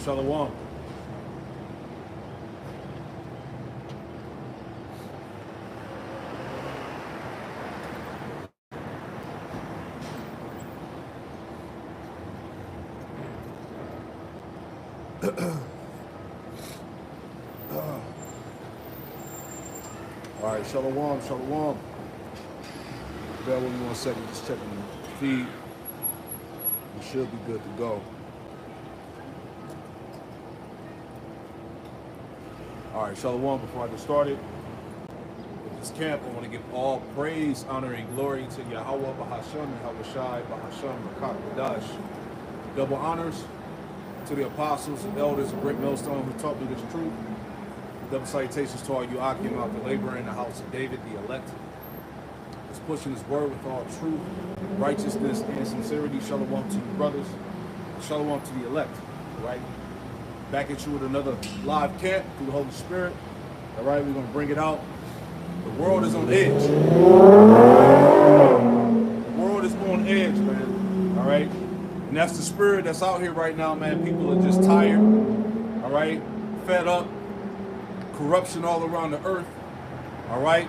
Shalom. All right, shalom, shalom. Bear with me 1 second, just checking the feed. We should be good to go. All right, shalom. Before I get started with this camp, I want to give all praise, honor, and glory to Yahweh, Bahasham, Yahweh Shai, Bahasham, Rakat, Dash. Double honors to the apostles and elders of Great Millstone who taught me this truth. Double salutations to all you Akim out the labor in the house of David, the elect. Is pushing his word with all truth, righteousness, and sincerity. Shalom to you brothers. Shalom to the elect. All right. Back at you with another live camp through the Holy Spirit. All right, we're going to bring it out. The world is on edge. The world is on edge, man. All right. And that's the spirit that's out here right now, man. People are just tired. All right. Fed up. Corruption all around the earth. All right.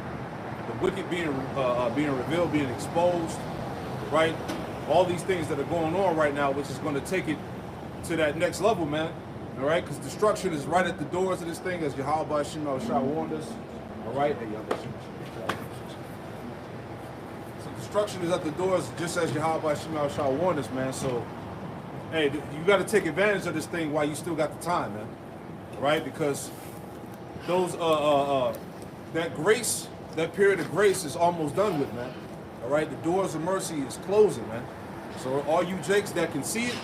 The wicked being revealed, being exposed. Right. All these things that are going on right now, which is going to take it to that next level, man. All right, because destruction is right at the doors of this thing, as Yahweh Shema Shah warned us. All right, so destruction is at the doors, just as Yahweh Shema Shah warned us, man. So, hey, you got to take advantage of this thing while you still got the time, man. All right, because those that grace, that period of grace is almost done with, man. All right, the doors of mercy is closing, man. So all you jakes that can see it.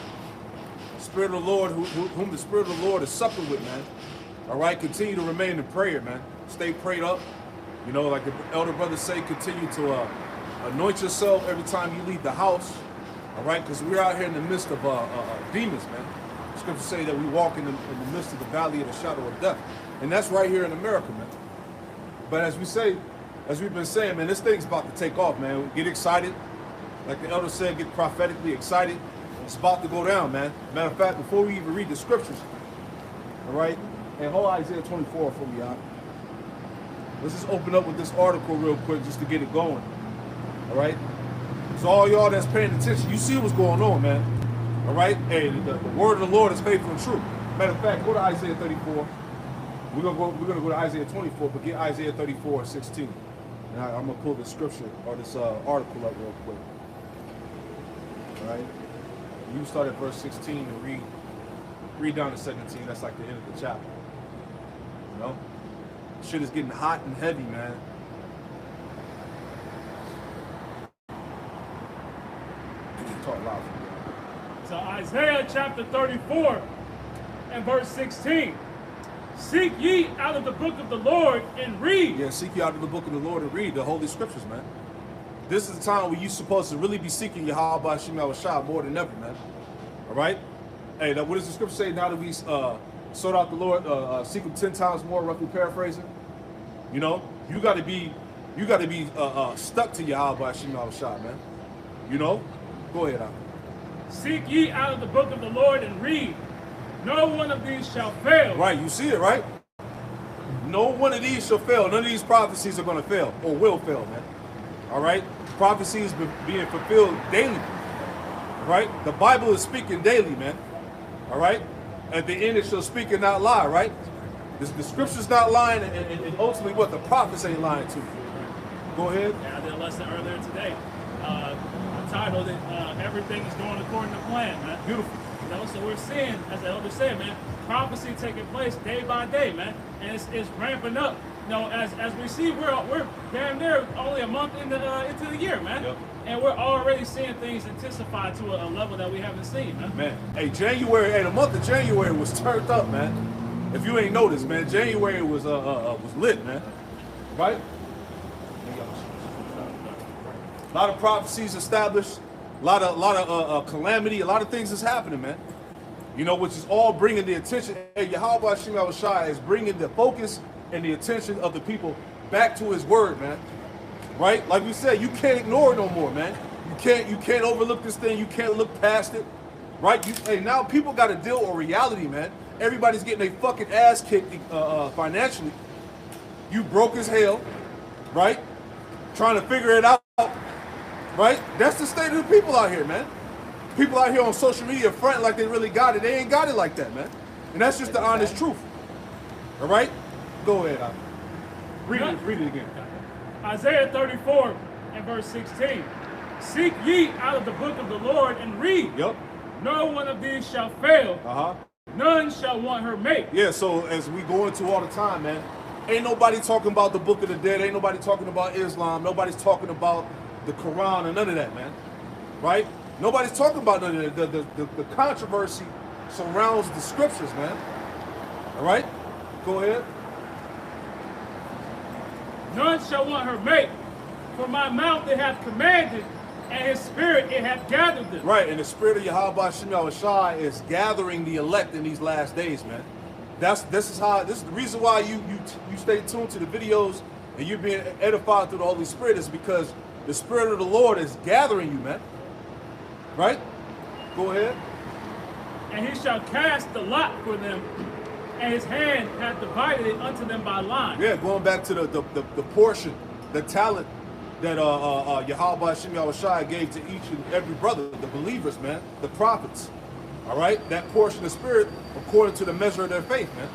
Spirit of the Lord, whom the Spirit of the Lord is supping with, man. All right, continue to remain in prayer, man. Stay prayed up. You know, like the elder brothers say, continue to anoint yourself every time you leave the house. All right, because we're out here in the midst of demons, man. The scriptures say that we walk in the midst of the valley of the shadow of death. And that's right here in America, man. But as we've been saying, man, this thing's about to take off, man. Get excited. Like the elder said, get prophetically excited. It's about to go down, man. Matter of fact, before we even read the scriptures, all right, and hold Isaiah 24 for me, y'all. Let's just open up with this article real quick just to get it going, all right? So all y'all that's paying attention, you see what's going on, man, all right? Hey, the word of the Lord is faithful and true. Matter of fact, go to Isaiah 34. We're gonna go to Isaiah 24, but get Isaiah 34 and 16. And I'm gonna pull this scripture or this article up real quick, all right? You start at verse 16 and read down to 17. That's like the end of the chapter. You know? Shit is getting hot and heavy, man. Talk loud. So Isaiah chapter 34 and verse 16. Seek ye out of the book of the Lord and read. Yeah, seek ye out of the book of the Lord and read the Holy Scriptures, man. This is the time where you're supposed to really be seeking Yahweh Shema Shah more than ever, man. All right? Hey, now what does the scripture say? Now that we sought out the Lord, seek him 10 times more, roughly paraphrasing. You know, you got to be stuck to Yahweh Shema Shah, man. You know? Go ahead, Al. Seek ye out of the book of the Lord and read. No one of these shall fail. Right, you see it, right? No one of these shall fail. None of these prophecies are going to fail or will fail, man. All right? Prophecies being fulfilled daily. Right? The Bible is speaking daily, man. All right? At the end, it shall speak and not lie, right? The scripture's not lying, and ultimately what? The prophets ain't lying to you. Go ahead. Yeah, I did a lesson earlier today. I titled it, Everything is Going According to Plan, man. Beautiful. You know, so we're seeing, as the elder said, man, prophecy taking place day by day, man. And it's ramping up. You know, as we see, we're damn near only a month into the year, man. Yep. And we're already seeing things intensify to a level that we haven't seen, man. Man, hey, the month of January was turned up, man. If you ain't noticed, man, January was lit, man. Right? A lot of prophecies established, a lot of calamity, a lot of things is happening, man. You know, which is all bringing the attention. Hey, Yahweh Shema Shai is bringing the focus and the attention of the people back to his word, man. Right? Like we said, you can't ignore it no more, man. You can't overlook this thing. You can't look past it. right? Hey, now people got to deal with reality, man. Everybody's getting a fucking ass kicked financially. You broke as hell, right? Trying to figure it out, right? That's the state of the people out here, man. People out here on social media fronting like they really got it. They ain't got it like that, man. And that's just the honest truth. All right? Go ahead. Read it again. Isaiah 34 and verse 16. Seek ye out of the book of the Lord and read. Yep. No one of these shall fail. Uh-huh. None shall want her mate. Yeah, so as we go into all the time, man, ain't nobody talking about the Book of the Dead. Ain't nobody talking about Islam. Nobody's talking about the Quran or none of that, man. Right? Nobody's talking about none of that. The controversy surrounds the scriptures, man. All right? Go ahead. None shall want her mate. For my mouth it hath commanded, and his spirit it hath gathered them. Right, and the spirit of Yahweh Shem Yahushua is gathering the elect in these last days, man. This is the reason why you stay tuned to the videos and you're being edified through the Holy Spirit is because the Spirit of the Lord is gathering you, man. Right? Go ahead. And he shall cast the lot for them, and his hand hath divided it unto them by line. Yeah, going back to the portion, the talent that Yahweh Shem Yahushua gave to each and every brother, the believers, man, the prophets. All right, that portion of spirit according to the measure of their faith, man.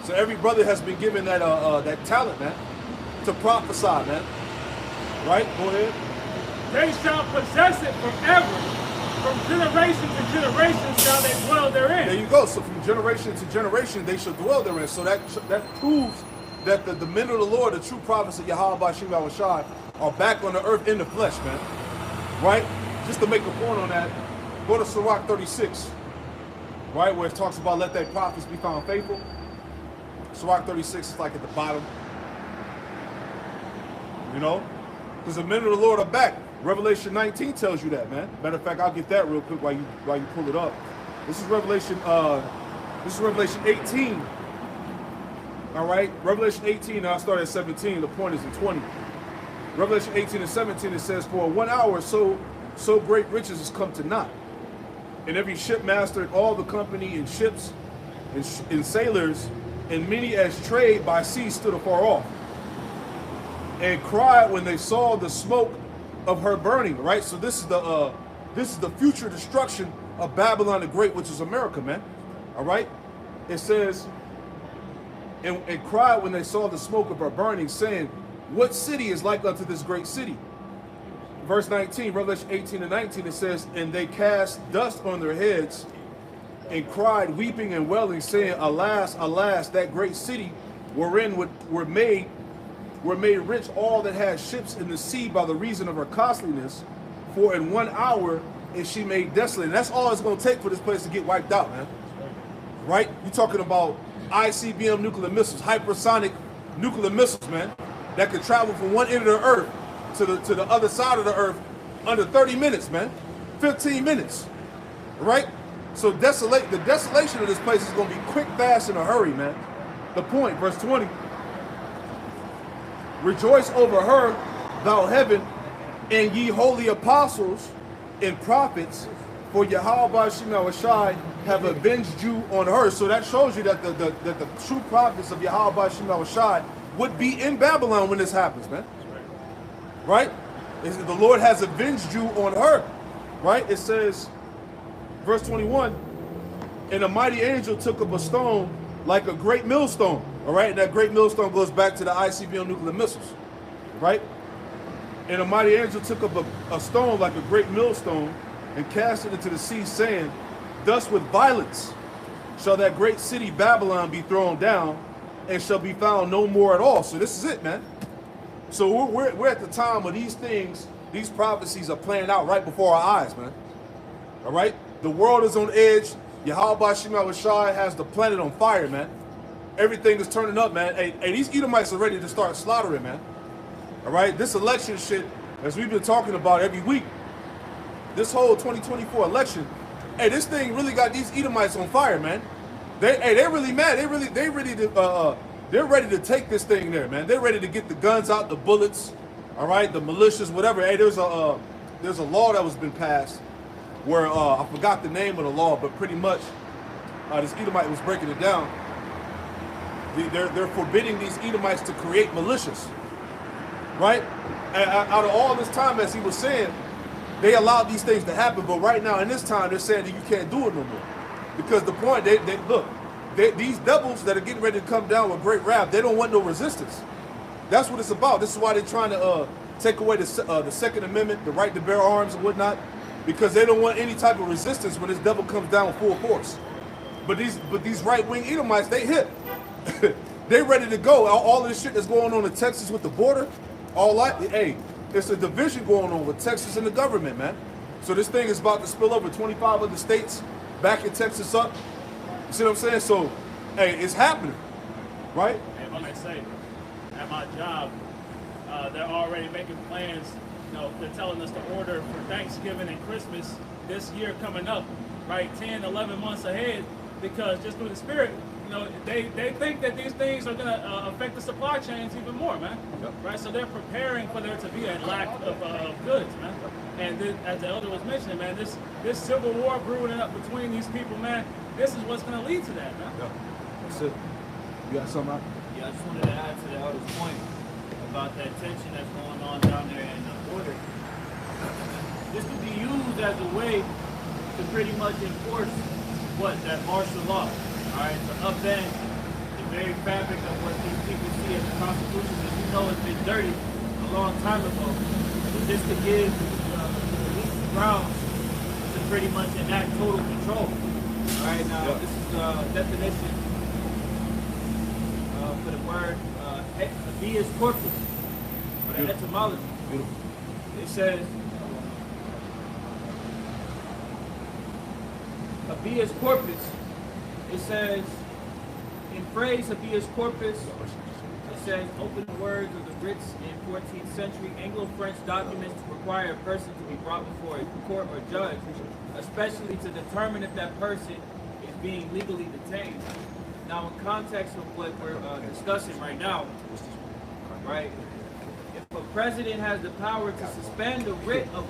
So every brother has been given that that talent, man, to prophesy, man. Right? Go ahead. They shall possess it forever. From generation to generation shall they dwell therein. There you go. So from generation to generation they shall dwell therein. So that proves that the men of the Lord, the true prophets of Yahweh Shem Yahushua, are back on the earth in the flesh, man. Right? Just to make a point on that, go to Sirach 36, right, where it talks about let thy prophets be found faithful. Sirach 36 is like at the bottom. You know? Because the men of the Lord are back. Revelation 19 tells you that, man. Matter of fact, I'll get that real quick while you pull it up. This is Revelation 18. All right? Revelation 18, I'll start at 17. The point is in 20. Revelation 18 and 17, it says, for 1 hour so great riches has come to naught. And every shipmaster and all the company and ships and sailors and many as trade by sea stood afar off and cried when they saw the smoke of her burning. Right, so this is the future destruction of Babylon the Great, which is America, man. All right, it says and cried when they saw the smoke of her burning, saying, what city is like unto this great city? Verse 19, Revelation 18 and 19, it says, and they cast dust on their heads and cried, weeping and wailing, saying, alas, alas, that great city wherein were made rich all that had ships in the sea by the reason of her costliness, for in 1 hour is she made desolate. And that's all it's going to take for this place to get wiped out, man. Right? You're talking about ICBM nuclear missiles, hypersonic nuclear missiles, man, that could travel from one end of the earth to the other side of the earth under 30 minutes, man. 15 minutes. Right? So the desolation of this place is going to be quick, fast, in a hurry, man. The point, verse 20. Rejoice over her, thou heaven, and ye holy apostles and prophets, for Yahweh Shem Yahushua have avenged you on her. So that shows you that the true prophets of Yahweh Shem Yahushua would be in Babylon when this happens, man. Right? The Lord has avenged you on her. Right? It says, verse 21, and a mighty angel took up a stone like a great millstone. All right? And that great millstone goes back to the ICBM nuclear missiles. Right? And a mighty angel took up a stone like a great millstone and cast it into the sea, saying, thus with violence shall that great city Babylon be thrown down, and shall be found no more at all. So this is it, man. So we're at the time where these things, these prophecies are playing out right before our eyes, man. All right? The world is on edge. Yahweh Shem Yahushua has the planet on fire, man. Everything is turning up, man. Hey, these Edomites are ready to start slaughtering, man. All right? This election shit, as we've been talking about every week, this whole 2024 election, hey, this thing really got these Edomites on fire, man. They're really mad. They're ready to take this thing there, man. They're ready to get the guns out, the bullets, all right, the militias, whatever. Hey, there's a law that was been passed where I forgot the name of the law, but pretty much this Edomite was breaking it down. They're forbidding these Edomites to create militias, right? And out of all this time, as he was saying, they allowed these things to happen, but right now in this time, they're saying that you can't do it no more. Because the point, these devils that are getting ready to come down with great wrath, they don't want no resistance. That's what it's about. This is why they're trying to take away the Second Amendment, the right to bear arms and whatnot, because they don't want any type of resistance when this devil comes down with full force. But these right-wing Edomites, they hip. They ready to go. All of this shit that's going on in Texas with the border, hey, it's a division going on with Texas and the government, man. So this thing is about to spill over 25 other states, backing Texas up. You see what I'm saying? So, hey, it's happening, right? And when I say, at my job, they're already making plans. You know, they're telling us to order for Thanksgiving and Christmas this year coming up, right? 10, 11 months ahead, because just through the spirit, you know, they think that these things are going to affect the supply chains even more, man. Yep. Right? So they're preparing for there to be a lack of goods, man. And this, as the elder was mentioning, man, this civil war brewing up between these people, man, this is what's going to lead to that, man. Yeah. That's it. You got something out? Yeah, I just wanted to add to the elder's point about that tension that's going on down there in the border. This could be used as a way to pretty much enforce that martial law. All right, to upend the very fabric of what these people see as the Constitution, because you know it's been dirty a long time ago. But this could give the least grounds to pretty much enact total control. All right, now this is the definition for the word habeas corpus, or the etymology. Beautiful. It says habeas corpus. It says, in phrase habeas corpus, it says open words of the writs in 14th century Anglo-French documents to require a person to be brought before a court or judge, especially to determine if that person is being legally detained. Now, in context of what we're discussing right now, right, if a president has the power to suspend the writ of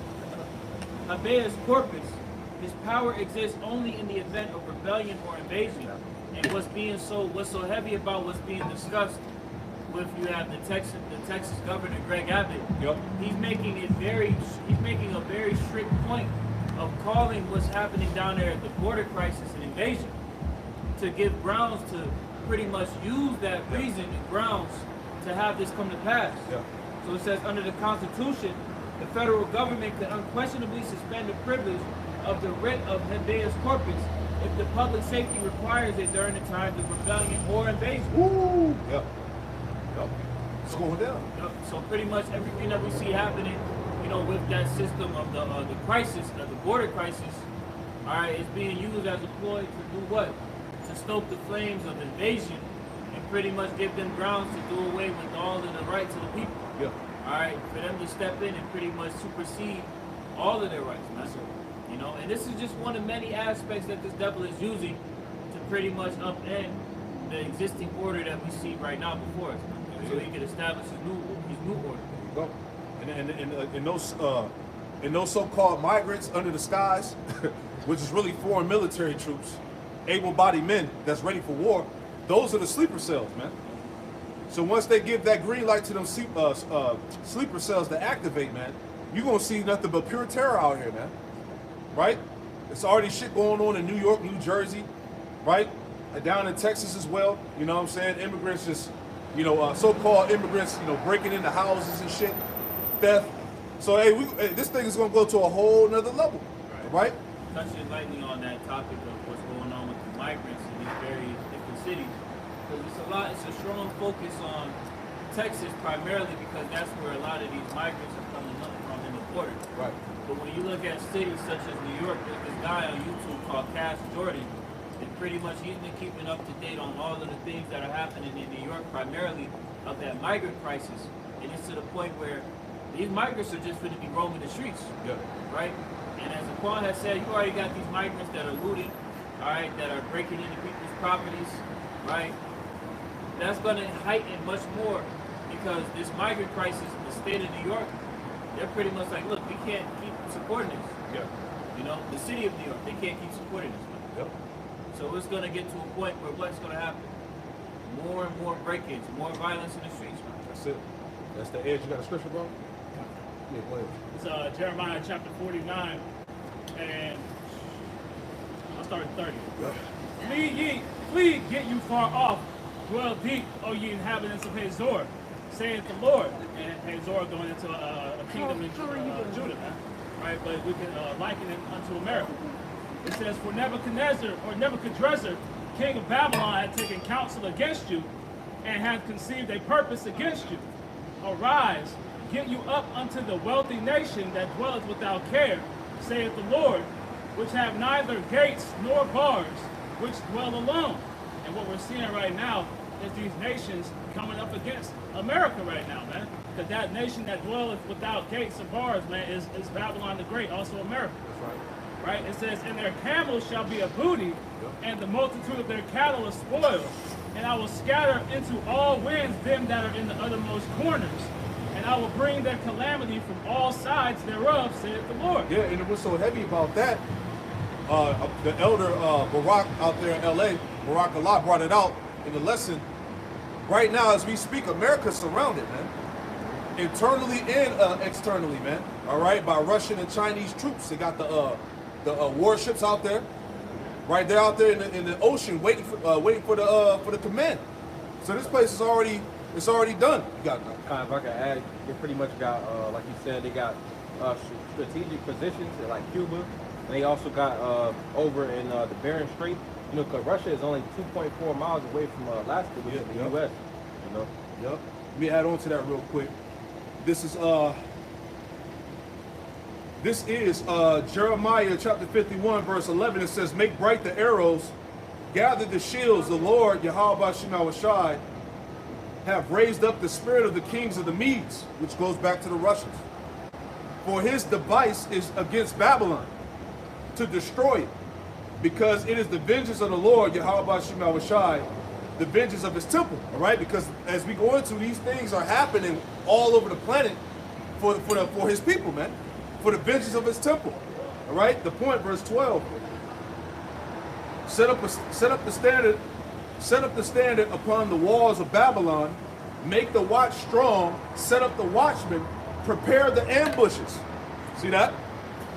habeas corpus, his power exists only in the event of rebellion or invasion. And what's so heavy about what's being discussed with you have the Texas governor Greg Abbott. Yep. He's making a very strict point of calling what's happening down there at the border crisis an invasion, to give grounds to pretty much use that reason and grounds to have this come to pass. Yeah. So it says under the Constitution, the federal government can unquestionably suspend the privilege of the writ of habeas corpus if the public safety requires it during the times of rebellion or invasion. Woo! Yep. Yep. It's going down. So pretty much everything that we see happening, you know, with that system of the crisis, the border crisis, all right, is being used as a ploy to do what? To stoke the flames of invasion and pretty much give them grounds to do away with all of the rights of the people. Yeah. All right, for them to step in and pretty much supersede all of their rights, man. You know, and this is just one of many aspects that this devil is using to pretty much upend the existing order that we see right now before us, man. So he can establish his new order. There you go. And those so-called migrants under the skies, which is really foreign military troops, able-bodied men that's ready for war, those are the sleeper cells, man. So once they give that green light to them sleeper cells to activate, man, you're going to see nothing but pure terror out here, man. Right? It's already shit going on in New York, New Jersey, right? Down in Texas as well. You know what I'm saying? Immigrants just, you know, so-called immigrants, you know, breaking into houses and shit, theft. So, hey, this thing is going to go to a whole nother level, right? Touching lightly on that topic of what's going on with the migrants in these various different cities, because it's a strong focus on Texas primarily because that's where a lot of these migrants are coming up from in the border. Right. But when you look at cities such as New York, there's this guy on YouTube called Cass Jordan, and pretty much he's been keeping up to date on all of the things that are happening in New York, primarily of that migrant crisis. And it's to the point where these migrants are just going to be roaming the streets, right? And as Aquan has said, you already got these migrants that are looting, all right, that are breaking into people's properties, right? That's going to heighten much more because this migrant crisis in the state of New York, they're pretty much like, look, we can't keep supporting this. Yeah. You know, the city of New York. They can't keep supporting this, man. Yep. So it's gonna get to a point where what's gonna happen? More and more break-ins, more violence in the streets, man. That's it. That's the edge. You got a scripture, bro? Yeah, go ahead. It's Jeremiah chapter 49, and I'll start at 30. Yep. Flee, get you far off, dwell deep, O ye inhabitants of Hazor, saith the Lord. And Hazor going into a kingdom in Judah, man. Right? But we can liken it unto America. It says, for Nebuchadrezzar, king of Babylon, had taken counsel against you, and hath conceived a purpose against you. Arise, get you up unto the wealthy nation that dwelleth without care, saith the Lord, which have neither gates nor bars, which dwell alone. And what we're seeing right now is these nations coming up against America right now, man. Because that nation that dwelleth without gates or bars, man, is Babylon the Great, also America. That's right. Right? It says, and their camels shall be a booty, and the multitude of their cattle a spoil. And I will scatter into all winds them that are in the uttermost corners. And I will bring their calamity from all sides thereof, saith the Lord. Yeah, and what's so heavy about that, the elder Barak out there in LA, Barak Allah brought it out in the lesson. Right now, as we speak, America's surrounded, man. Internally and externally, man. All right, by Russian and Chinese troops. They got the warships out there, right? They're out there in the ocean waiting for the command. So this place is already done. You got Kind of, if I could add, they pretty much got, like you said, they got strategic positions like Cuba. And they also got over in the Bering Strait. You know, because Russia is only 2.4 miles away from Alaska, which is the U.S. You know. Yep. Let me add on to that real quick. This is Jeremiah chapter 51, verse 11. It says, make bright the arrows, gather the shields. The Lord, Yahweh Shemawashai, have raised up the spirit of the kings of the Medes, which goes back to the Russians. For his device is against Babylon, to destroy it, because it is the vengeance of the Lord, Yahweh Shemawashai, the vengeance of his temple. All right, because as we go into, these things are happening all over the planet for his people, man. For the vengeance of his temple. All right, the point, verse 12. Set up the standard upon the walls of Babylon, make the watch strong, set up the watchmen, prepare the ambushes. See that?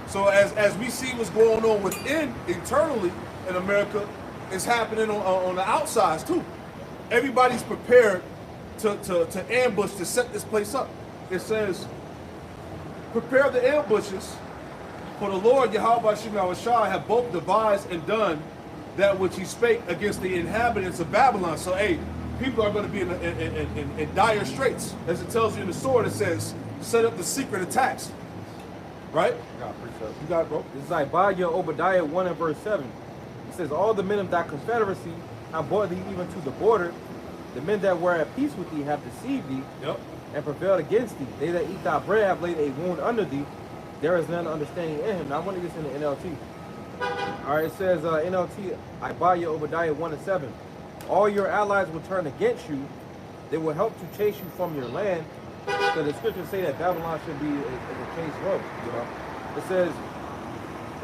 So as we see what's going on within, internally in America, it's happening on the outsides too. Everybody's prepared to ambush, to set this place up. It says, prepare the ambushes, for the Lord Yahweh Shemawashai have both devised and done that which he spake against the inhabitants of Babylon. So, hey, people are going to be in dire straits. As it tells you in the sword, it says, set up the secret attacks. Right? You got it, bro. This is Isaiah, Obadiah 1 and verse 7. It says, all the men of thy confederacy have brought thee even to the border. The men that were at peace with thee have deceived thee. Yep. And prevailed against thee. They that eat thy bread have laid a wound under thee. There is none understanding in him. Now I want to get this in the NLT. All right, it says NLT, Isaiah, Obadiah 1 and 7. All your allies will turn against you. They will help to chase you from your land. So the scriptures say that Babylon should be a chase road. You know,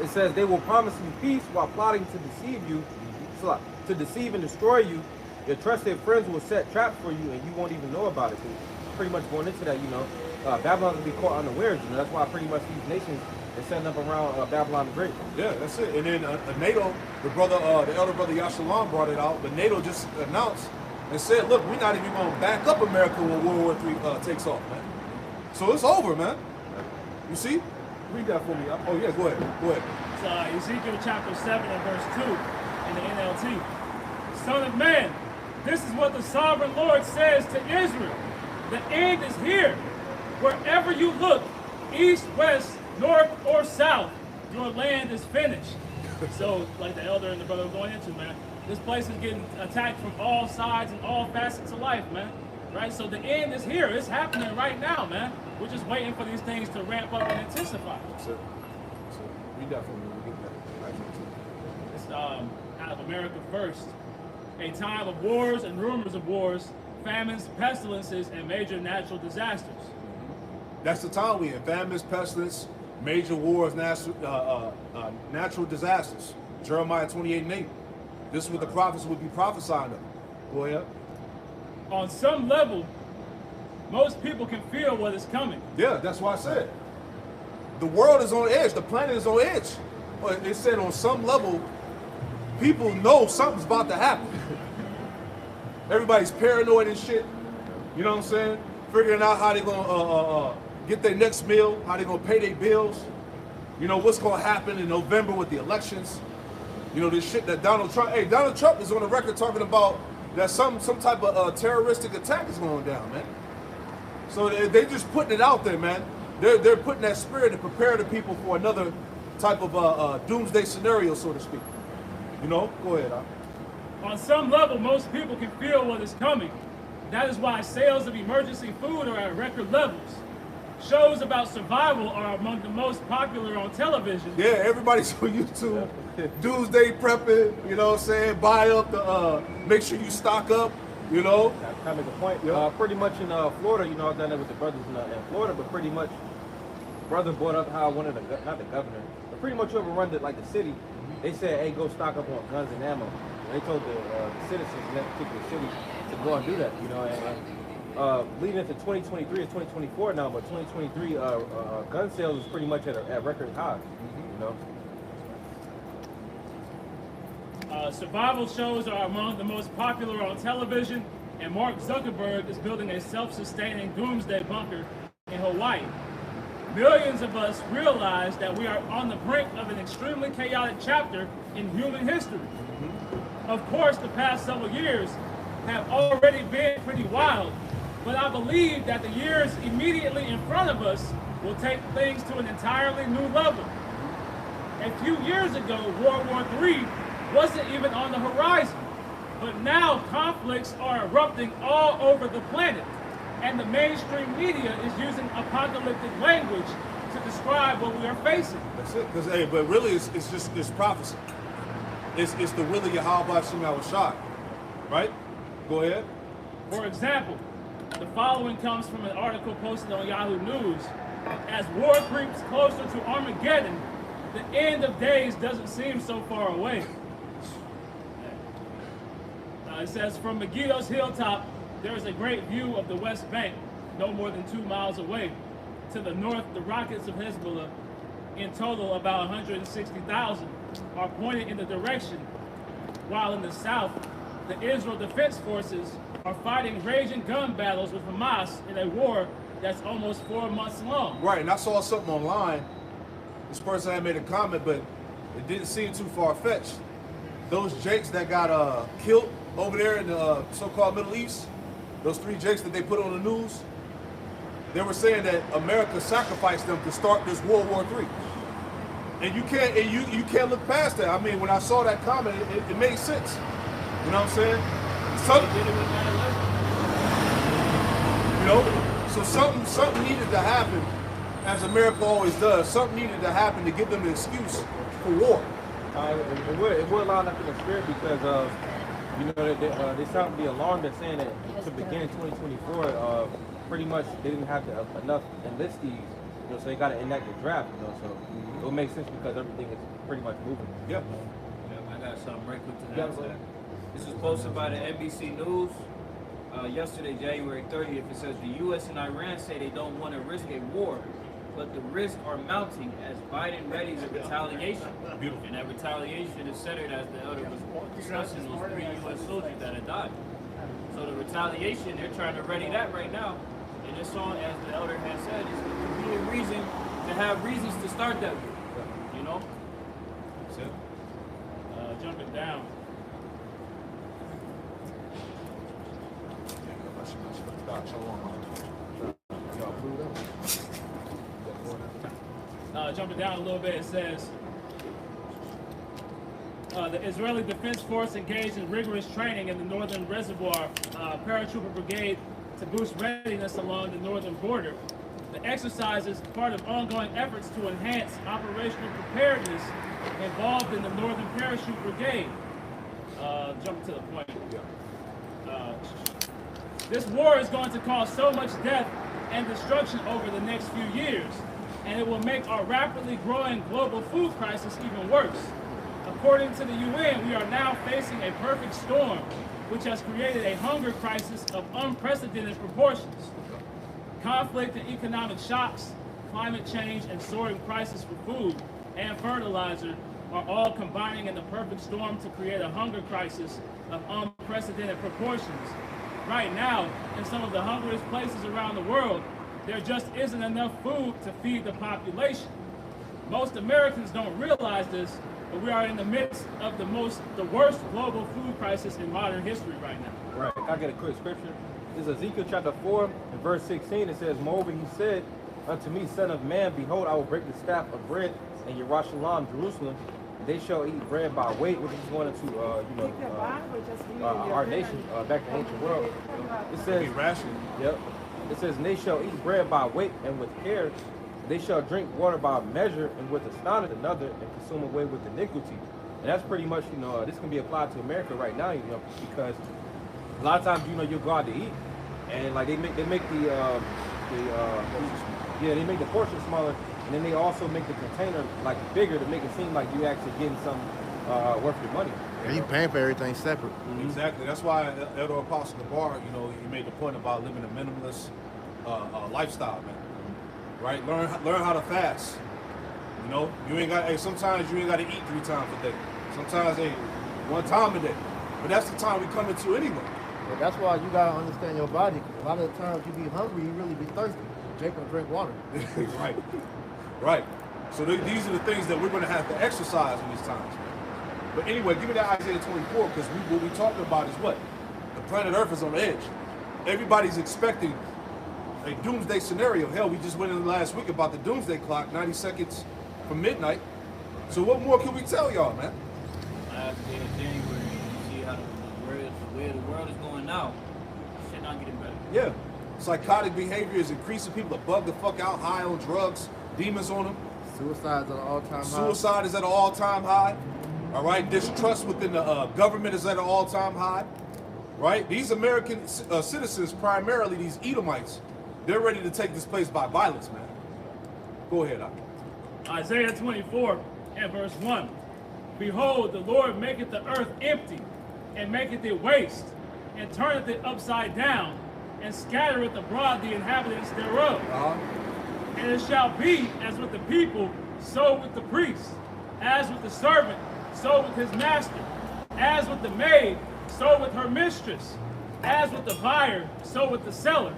it says they will promise you peace while plotting to deceive you, to deceive and destroy you. Your trusted friends will set traps for you, and you won't even know about it. So pretty much going into that, you know, Babylon will be caught unawares. You know, that's why pretty much these nations are setting up around Babylon the Great. Yeah, that's it. And then NATO, the elder brother Yashalam brought it out. But NATO just announced and said, look, we're not even going to back up America when World War III takes off, man. So it's over, man. You see? Read that for me. Oh, yeah, go ahead. Go ahead. It's Ezekiel chapter 7 and verse 2 in the NLT. Son of man, this is what the sovereign Lord says to Israel. The end is here. Wherever you look, east, west, north, or south, your land is finished. So, like the elder and the brother were going into, man, this place is getting attacked from all sides and all facets of life, man. Right? So the end is here. It's happening right now, man. We're just waiting for these things to ramp up and intensify. So read that for me. We'll get that. It's out of America First. A time of wars and rumors of wars, famines, pestilences, and major natural disasters. That's the time we in. Famines, pestilence, major wars, natural disasters. Jeremiah 28:8. This is what the prophets would be prophesying of. Go ahead. On some level, most people can feel what is coming. Yeah, that's why I said. The world is on edge. The planet is on edge. But it said on some level, people know something's about to happen. Everybody's paranoid and shit. You know what I'm saying? Figuring out how they're gonna get their next meal, how they're gonna pay their bills. You know what's gonna happen in November with the elections. You know this shit that Donald Trump. Hey, Donald Trump is on the record talking about that some type of terroristic attack is going down, man. So they just putting it out there, man. They're putting that spirit to prepare the people for another type of doomsday scenario, so to speak. You know, go ahead. On some level, most people can feel what is coming. That is why sales of emergency food are at record levels. Shows about survival are among the most popular on television. Yeah, everybody's on YouTube. Doomsday prepping, you know what I'm saying? Buy up the, make sure you stock up, you know? I make a point. Yeah. Pretty much in Florida, you know, I've done that with the brothers in Florida, but pretty much, brother brought up how one of the, not the governor, but pretty much whoever runs it, like the city, they said, hey, go stock up on guns and ammo. And they told the citizens in that particular city to go and do that, you know, and leading into 2023 is 2024 now, but 2023 gun sales is pretty much at record high, you know. Survival shows are among the most popular on television, and Mark Zuckerberg is building a self-sustaining doomsday bunker in Hawaii. Millions of us realize that we are on the brink of an extremely chaotic chapter in human history. Of course, the past several years have already been pretty wild, but I believe that the years immediately in front of us will take things to an entirely new level. A few years ago, World War III wasn't even on the horizon, but now conflicts are erupting all over the planet, and the mainstream media is using apocalyptic language to describe what we are facing. That's it. Because hey, but really, it's prophecy. It's the will of Yahweh Shema Shah, right? Go ahead. For example, the following comes from an article posted on Yahoo News. As war creeps closer to Armageddon, the end of days doesn't seem so far away. It says, from Megiddo's hilltop, there is a great view of the West Bank, no more than 2 miles away. To the north, the rockets of Hezbollah, in total about 160,000, are pointed in the direction, while in the south, the Israel Defense Forces are fighting raging gun battles with Hamas in a war that's almost 4 months long. Right, and I saw something online. This person had made a comment, but it didn't seem too far-fetched. Those Jakes that got killed over there in the so-called Middle East, those 3 Jakes that they put on the news, they were saying that America sacrificed them to start this World War III. And you can't look past that. I mean, when I saw that comment, it made sense. You know what I'm saying? You know, so something needed to happen, as America always does. Something needed to happen to give them an excuse for war. It would line up in the spirit because you know, they sound to be alarmed at saying that to begin in 2024, pretty much they didn't have enough enlistees, you know, so they got to enact the draft, you know, so it would make sense because everything is pretty much moving. Yep. I got something right quick to that. This was posted by the NBC News yesterday, January 30th. It says the U.S. and Iran say they don't want to risk a war, but the risks are mounting as Biden readies a retaliation. Beautiful. And that retaliation is centered, as the elder was discussing, those 3 U.S. soldiers that had died. So the retaliation, they're trying to ready that right now. And this song, as the elder has said, is to be a reason to have reasons to start that war. You know? That's it. Jumping down. Jumping down a little bit, it says, the Israeli Defense Force engaged in rigorous training in the Northern Reservoir Paratrooper Brigade to boost readiness along the northern border. The exercise is part of ongoing efforts to enhance operational preparedness involved in the Northern Parachute Brigade. Jump to the point. This war is going to cause so much death and destruction over the next few years. and it will make our rapidly growing global food crisis even worse. According to the UN, we are now facing a perfect storm, which has created a hunger crisis of unprecedented proportions. Conflict and economic shocks, climate change, and soaring prices for food and fertilizer are all combining in the perfect storm to create a hunger crisis of unprecedented proportions. Right now, in some of the hungriest places around the world, there just isn't enough food to feed the population. Most Americans don't realize this, but we are in the midst of the worst global food crisis in modern history right now. Right. I get a quick scripture. This is Ezekiel chapter 4 and verse 16. It says, "Moreover, he said unto me, Son of man, behold, I will break the staff of bread in Yerushalayim, Jerusalem. They shall eat bread by weight," which is going into our nation, back in the ancient world. It says, rational. Yep. It says, "And they shall eat bread by weight, and with care they shall drink water by measure, and with astonish another, and consume away with iniquity." And that's pretty much, this can be applied to America right now, because a lot of times, you'll go out to eat, and like they make the portion smaller, and then they also make the container like bigger to make it seem like you actually getting some worth your money. And you paying for everything separate. Exactly. That's why Elder Apostle Gabar, he made the point about living a minimalist lifestyle, man. Right? Learn how to fast. You ain't got. Sometimes you ain't got to eat 3 times a day. Sometimes 1 time a day. But that's the time we come into anyway. But that's why you gotta understand your body. A lot of the times you be hungry, you really be thirsty. Jake will drink water. Right. Right. So these are the things that we're going to have to exercise in these times. But anyway, give me that Isaiah 24, because what we're talking about is what? The planet Earth is on the edge. Everybody's expecting a doomsday scenario. Hell, we just went in last week about the doomsday clock, 90 seconds from midnight. So what more can we tell y'all, man? Last day of January, you see how the way the world is going now. Shit not getting better. Yeah. Psychotic behavior is increasing. People are bugged the fuck out, high on drugs, demons on them. Suicide's at an all-time high. Suicide is at an all-time high. All right. Distrust within the government is at an all-time high. Right. These American citizens, primarily these Edomites, they're ready to take this place by violence, man. Go ahead, Doc. Isaiah 24 and verse 1. "Behold, the Lord maketh the earth empty, and maketh it waste, and turneth it upside down, and scattereth abroad the inhabitants thereof. And it shall be as with the people, so with the priest, as with the servant, so with his master, as with the maid, so with her mistress, as with the buyer, so with the seller,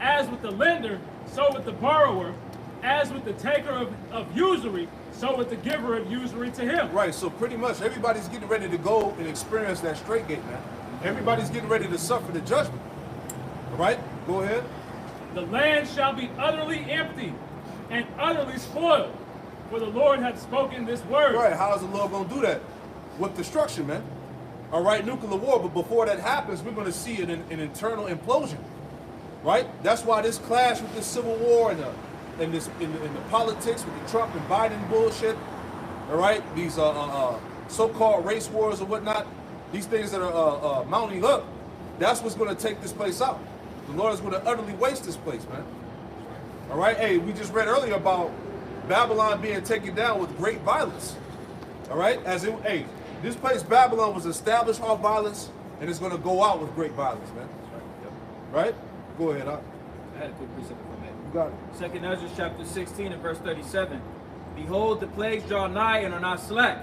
as with the lender, so with the borrower, as with the taker of usury, so with the giver of usury to him." Right, so pretty much everybody's getting ready to go and experience that straight gate, man. Everybody's getting ready to suffer the judgment. All right, go ahead. "The land shall be utterly empty and utterly spoiled, for the Lord hath spoken this word." Right, how is the Lord going to do that? With destruction, man. All right, nuclear war, but before that happens, we're going to see an internal implosion. Right? That's why this clash with this civil war and the politics with the Trump and Biden bullshit, all right, these so-called race wars or whatnot, these things that are mounting up, that's what's going to take this place out. The Lord is going to utterly waste this place, man. All right, hey, we just read earlier about Babylon being taken down with great violence. All right, this place Babylon was established off violence, and it's going to go out with great violence, man. Right? Go ahead, Doc. I had a quick precept from that. You got it. 2nd Ezra chapter 16 and verse 37. "Behold, the plagues draw nigh and are not slack,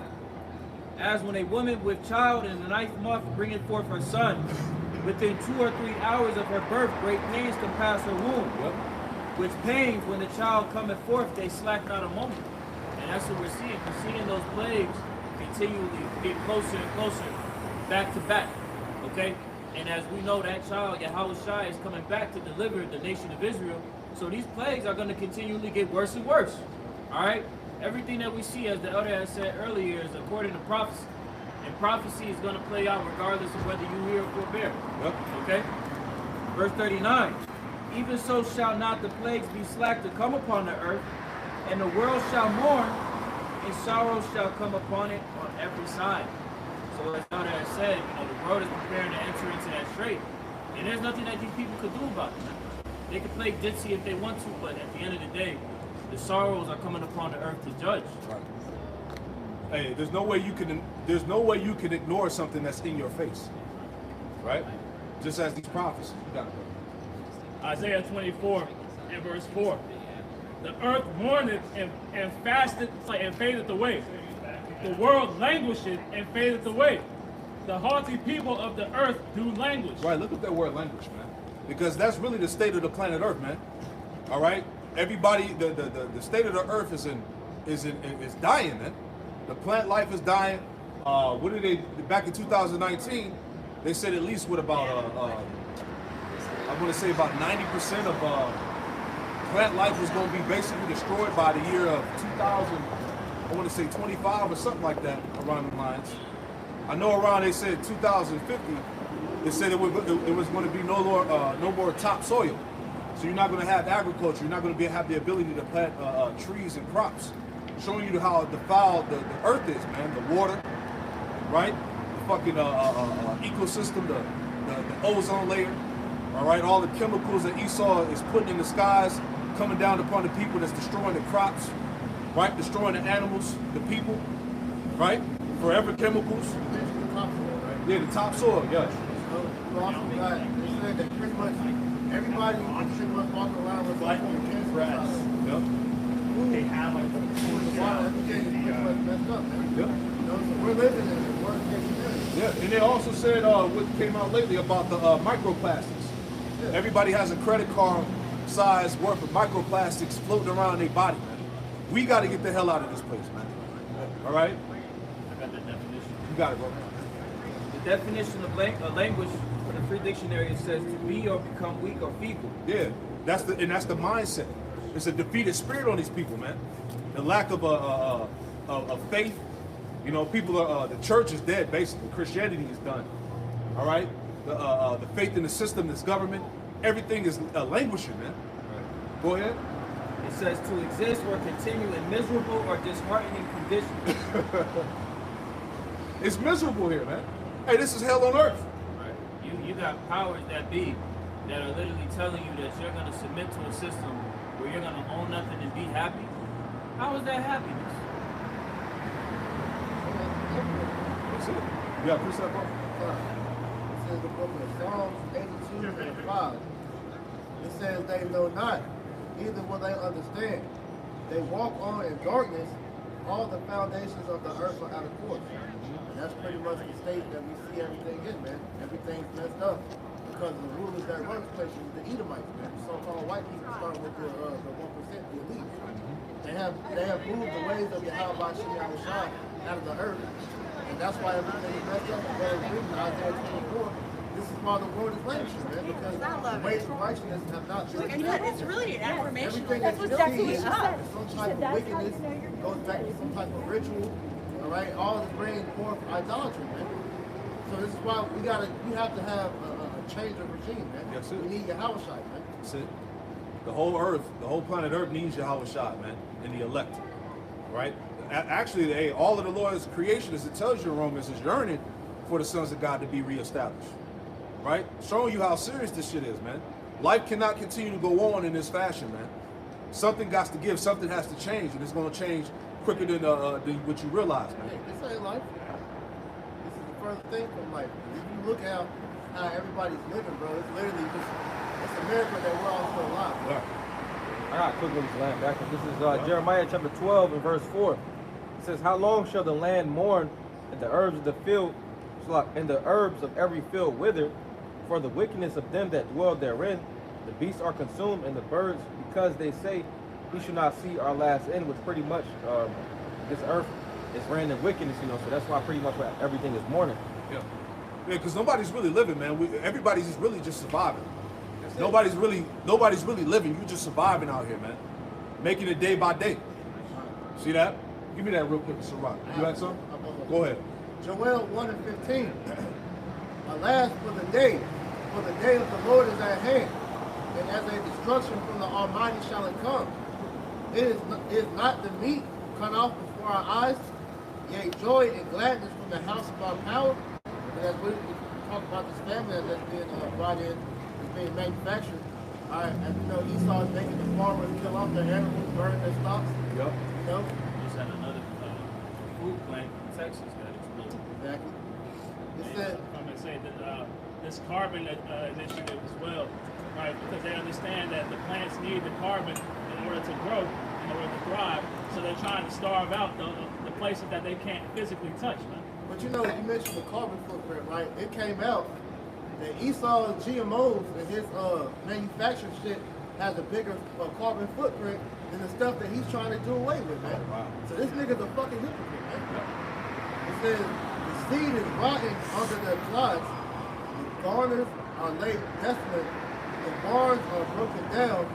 as when a woman with child in the 9th month bringeth forth her son. Within 2 or 3 hours of her birth, great pains compass her womb. Yep. Which pains, when the child cometh forth, they slack not a moment." And that's what we're seeing. We're seeing those plagues continually get closer and closer, back to back. Okay? And as we know, that child, Yahushua, is coming back to deliver the nation of Israel. So these plagues are going to continually get worse and worse. All right? Everything that we see, as the elder has said earlier, is according to prophecy. And prophecy is going to play out regardless of whether you hear or forbear. Yep. Okay? Verse 39. "Even so shall not the plagues be slack to come upon the earth, and the world shall mourn, and sorrow shall come upon it on every side." So as the elder has said, the world is preparing to enter into that strait. And there's nothing that these people could do about it. They can play ditzy if they want to, but at the end of the day, the sorrows are coming upon the earth to judge. Right. Hey, there's no way you can ignore something that's in your face, right? Just as these prophecies. You got it, bro. Isaiah 24 and verse 4. The earth mourneth and fasted and fadeth away. The world languisheth and fadeth away. The haughty people of the earth do languish. Right, look at that word language, man. Because that's really the state of the planet Earth, man. All right? Everybody, the state of the earth is dying, man. The plant life is dying. What did they, back in 2019, they said at least what about, I want to say about 90% of plant life was going to be basically destroyed by the year of 2000, I want to say 25 or something like that, around the lines. I know around, they said 2050, they said it was going to be no more topsoil. So you're not going to have agriculture. You're not going to have the ability to plant trees and crops. Showing you how defiled the earth is, man. The water, right? The fucking ecosystem, the ozone layer, all right? All the chemicals that Esau is putting in the skies, coming down upon the people, that's destroying the crops, right? Destroying the animals, the people, right? Forever chemicals. Yeah, the topsoil, yes. You also got, they said that pretty much everybody pretty much walking around with like cancer. Yep. They have like Everything is pretty much messed up, man. Yep. You know, so we're living in a worst case scenario. Yeah, and they also said what came out lately about the microplastics. Yeah. Everybody has a credit card size worth of microplastics floating around their body, man. We got to get the hell out of this place, man. All right? I got the definition. You got it, bro. The definition of language for the Free Dictionary, it says to be or become weak or feeble. Yeah, that's the mindset. It's a defeated spirit on these people, man. The lack of faith. You know, people are the church is dead. Basically, Christianity is done. All right, the faith in the system, this government, everything is languishing, man. Go ahead. It says to exist or continue in miserable or disheartening conditions. It's miserable here, man. Hey, this is hell on earth. Right. You got powers that be that are literally telling you that you're going to submit to a system where you're going to own nothing and be happy. How is that happiness? That's it. You got precept, bro? It says the book of Psalms 82 and 5. It says they know not, neither will they understand. They walk on in darkness, all the foundations of the earth are out of course. And that's pretty much the state that we see everything in, man. Everything's messed up. Because the rulers that run this place is the Edomites, man. The so-called white people start with the 1%, the elite. They have moved the ways of Yahweh Shai out of the earth. And that's why everything is messed up. And it's written in Isaiah 24. This is why the world is languishing, man. Because the ways of righteousness have not been. And it's really an affirmation. Everything That's is exactly guilty. what she said. Some She type said of that's how wickedness you know you're goes back to some type of ritual. All right, all is bringing forth idolatry, man. So this is why we have to have a change of regime, man. Yes, sir. We need Yahweh Shai, man. That's it. The whole earth, the whole planet Earth needs Yahweh Shai, man, and the elect. Right? Actually, hey, all of the Lord's creation, as it tells you in Romans, is yearning for the sons of God to be reestablished. Right? Showing you how serious this shit is, man. Life cannot continue to go on in this fashion, man. Something got to give, something has to change, and it's going to change quicker than what you realize, man. Hey, this ain't life. This is the first thing from life. If you look at how everybody's living, bro, it's literally just, it's a miracle that we're all still alive. Bro. I got quick with this land back. This is Jeremiah chapter 12 and verse 4. It says, how long shall the land mourn and the herbs of the field, and the herbs of every field wither? For the wickedness of them that dwell therein, the beasts are consumed, and the birds, because they say, we should not see our last end, which pretty much this earth is ran in wickedness, you know, so that's why pretty much everything is mourning. Yeah, because nobody's really living, man. Everybody's really just surviving. Nobody's really living. You're just surviving out here, man. Making it day by day. See that? Give me that real quick, Sir Rock. You had something? Go ahead. Joel 1 and 15. Alas, for the day of the Lord is at hand, and as a destruction from the Almighty shall it come. Is not the meat cut off before our eyes, yea, joy and gladness from the house of our power. And as we talk about this family that's being brought in, is being manufactured, All right, and you know, Esau is making the farmers kill off their animals, burn their stocks. Yep. You know, Just had another food plant in Texas that exploded. exactly. It And said, I'm gonna say that this carbon initiative as well, right? Because they understand that the plants need the carbon in order to grow, in order to thrive. So they're trying to starve out the places that they can't physically touch, man. but you know, you mentioned the carbon footprint, right? It came out that Esau's GMOs and his manufactured shit has a bigger carbon footprint than the stuff that he's trying to do away with, man. Wow. So this nigga's a fucking hypocrite, man. It says the seed is rotting under the clods, the garners are laid desolate, the barns are broken down,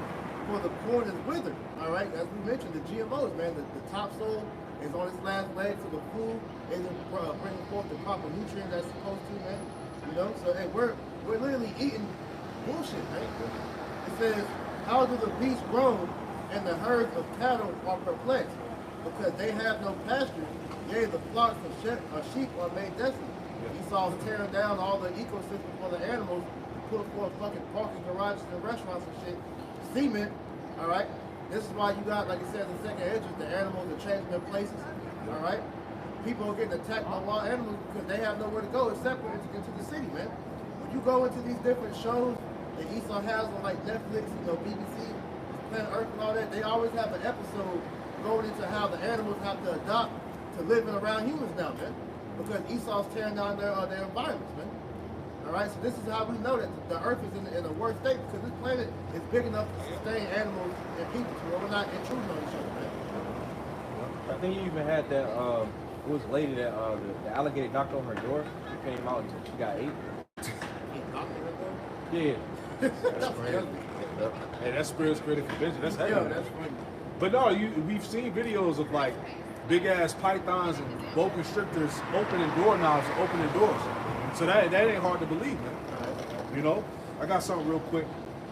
for the corn is withered. All right, as we mentioned, the GMOs, man, the topsoil is on its last leg, so the food isn't bringing forth the proper nutrients that's supposed to, man. You know, so hey, we're literally eating bullshit, man. It says, how do the beasts roam and the herds of cattle are perplexed? Because they have no pasture, yea, the flocks of sheep are made desolate. Esau's tearing down all the ecosystem for the animals to put forth fucking parking garages and restaurants and shit. Cement, all right? This is why you got, like it says in second entrance, the animals are changing their places, all right? People are getting attacked by wild animals because they have nowhere to go except for into the city, man. When you go into these different shows that Esau has on like Netflix, you know, BBC, Planet Earth and all that, they always have an episode going into how the animals have to adopt to living around humans now, man. Because Esau's tearing down their environments, man. All right, so this is how we know that the Earth is in a worse state because this planet is big enough to sustain animals and people, so we're not intruding on each other, man. I think you even had that it was a lady that the alligator knocked on her door. She came out and she got ate. He knocked it up, Yeah. That's crazy. Hey, that's spirits created for vengeance. That's heavy. Yeah, man. that's funny. But no, we've seen videos of like big ass pythons and boa constrictors opening doorknobs and opening doors. So that ain't hard to believe, man. You know, I got something real quick.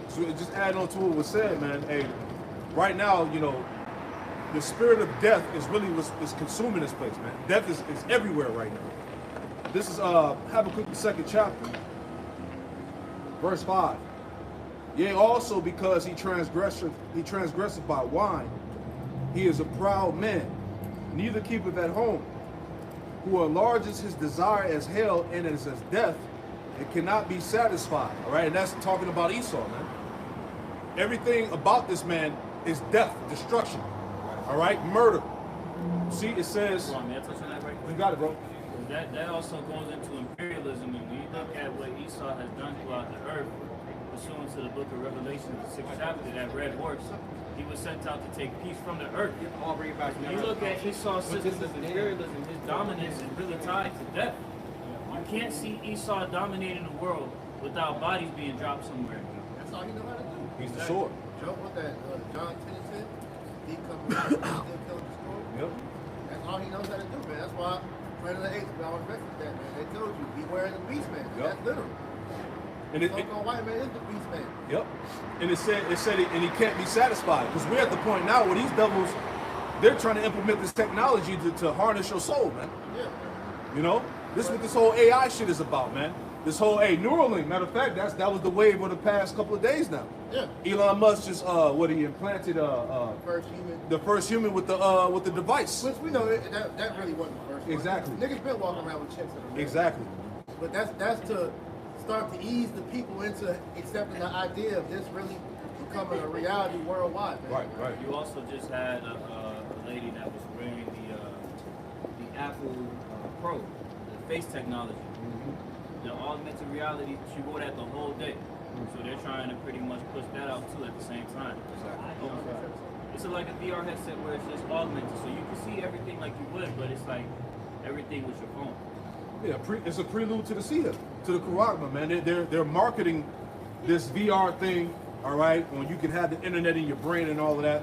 So just adding on to what was said, man. Hey, right now, you know, the spirit of death is really what's consuming this place, man. Death is everywhere right now. This is Habakkuk the 2nd chapter, verse 5. Yea, also because he transgresseth by wine, he is a proud man, neither keepeth at home, who enlarges his desire as hell and as death, and cannot be satisfied. All right, and that's talking about Esau, man. Everything about this man is death, destruction. All right, murder. See, it says. Hold on, may I touch on that right You quick? got it, bro. That also goes into imperialism, and when you look at what Esau has done throughout the earth, pursuant to the book of Revelation, the 6th chapter, that red horse, he was sent out to take peace from the earth. I'll bring it back. When you look at Esau's system of imperialism, his dominance is really tied to death. You can't see Esau dominating the world without bodies being dropped somewhere. That's all he know how to do. He's the sword. Joe, what that, John 10:10? He comes back, still kill and destroy. Yep. That's all he knows how to do, man. That's why Planet of the Apes, we always reference that, man. They told you, beware the beast man. Yep. That's literal. And So-called white man is the beast man. Yep. And it said, and he can't be satisfied because we're at the point now where these devils, they're trying to implement this technology to harness your soul, man. Yeah. You know, this is what this whole AI shit is about, man. This whole Neuralink. Matter of fact, that was the wave of the past couple of days now. Yeah. Elon Musk just he implanted First human. the first human with the device. Which we know that really wasn't the first one. Exactly. Niggas been walking around with chips in them. Exactly. But that's to start to ease the people into accepting the idea of this really becoming a reality worldwide, man. Right. You also just had a lady that was wearing the Apple Pro, the face technology. The augmented reality, she wore that the whole day. So they're trying to pretty much push that out too at the same time. It's like a VR headset where it's just augmented, so you can see everything like you would, but it's like everything with your phone. Yeah, it's a prelude to the Sia, to the Karagma, man. They're marketing this VR thing, all right, when you can have the internet in your brain and all of that,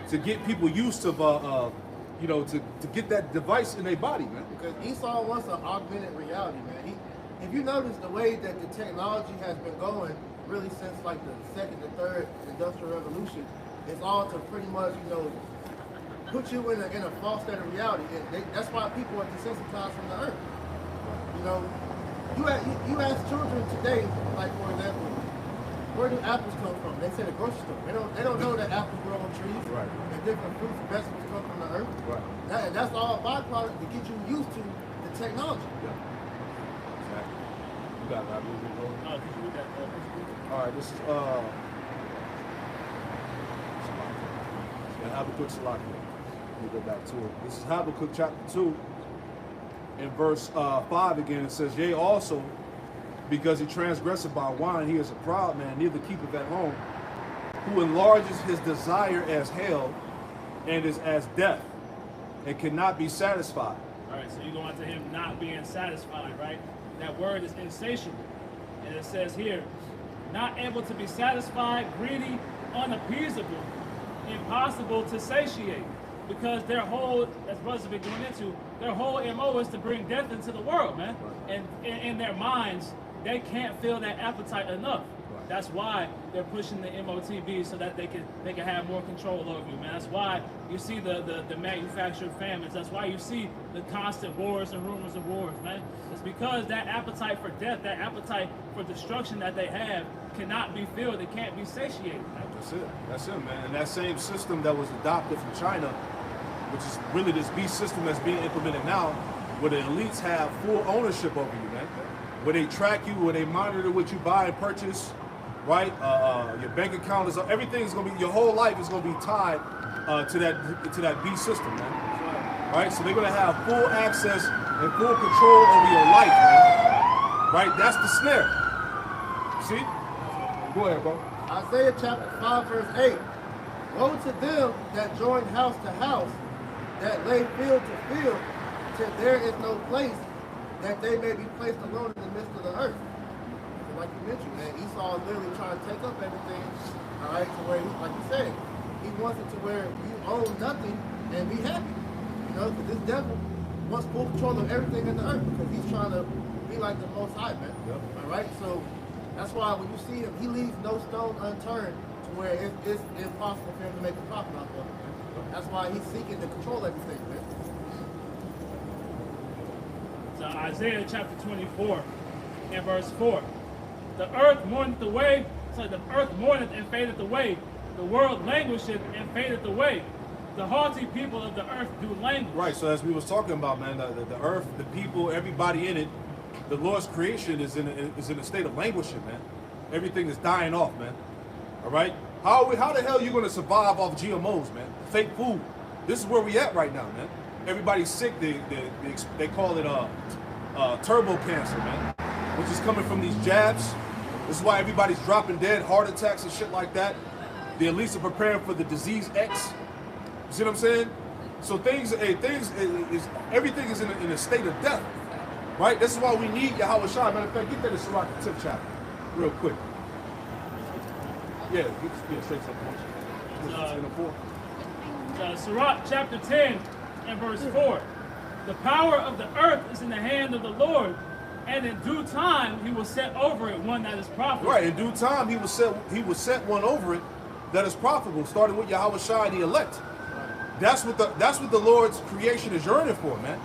to get people used to, to get that device in their body, man. Because Esau wants an augmented reality, man. If you notice the way that the technology has been going, really since like the second and third industrial revolution, it's all to pretty much, put you in a false state of reality. That's why people are desensitized from the earth. You ask children today, like for example, where do apples come from? They say the grocery store. They don't know that apples grow on trees. Right. And different fruits and vegetables come from the earth. Right. That's all a byproduct to get you used to the technology. Yeah. Exactly. You got that movie, bro. Oh, could you read that? All right, this is Habakkuk Salakia. Let me go back to it. This is Habakkuk chapter 2, in verse 5 again. It says, "Yea, also, because he transgresseth by wine, he is a proud man, neither keepeth at home, who enlarges his desire as hell, and is as death, and cannot be satisfied." All right, so you go on to him not being satisfied, right? That word is insatiable. And it says here, not able to be satisfied, greedy, unappeasable, impossible to satiate. Because their whole, as brothers have been going into, their whole MO is to bring death into the world, man. And in their minds, they can't feel that appetite enough. That's why they're pushing the MOTB so that they can have more control over you, man. That's why you see the manufactured famines. That's why you see the constant wars and rumors of wars, man. It's because that appetite for death, that appetite for destruction that they have cannot be filled. It can't be satiated. That's it. That's it, man. And that same system that was adopted from China, which is really this beast system that's being implemented now, where the elites have full ownership over you, man. Where they track you, where they monitor what you buy and purchase, right? Your bank account is, everything's gonna be, your whole life is gonna be tied to that beast system, man. Right? So they're gonna have full access and full control over your life, man. Right? That's the snare. See? Go ahead, bro. Isaiah chapter 5, verse 8. Woe to them that join house to house, that lay field to field, till there is no place, that they may be placed alone in the midst of the earth. Like you mentioned, man, Esau is literally trying to take up everything, all right, to where, like you said, he wants it to where you own nothing and be happy. You know, because this devil wants full control of everything in the earth because he's trying to be like the Most High, man. Yep. All right, so that's why when you see him, he leaves no stone unturned to where it's impossible for him to make a profit off of it. That's why he's seeking to control everything, man. So Isaiah chapter 24 and verse 4. The earth mourneth away, so the earth mourneth and fadeth away. The world languisheth and fadeth away. The haughty people of the earth do languish. Right, so as we was talking about, man, the earth, the people, everybody in it, the Lord's creation is in a state of languishing, man. Everything is dying off, man. All right? How the hell are you going to survive off GMOs, man? Fake food. This is where we at right now, man. Everybody's sick. They call it turbo cancer, man, which is coming from these jabs. This is why everybody's dropping dead, heart attacks and shit like that. The elites are preparing for the disease X. You see what I'm saying? So everything is in a state of death, right? This is why we need Yahweh Shai. Matter of fact, get that in Sirach the 10th chapter, real quick. Yeah, straight to Sirach chapter 10 and verse 4. The power of the earth is in the hand of the Lord, and in due time he will set over it one that is profitable. Right, in due time he will set one over it that is profitable, starting with Yahweh Shai, the elect. That's what the Lord's creation is yearning for, man.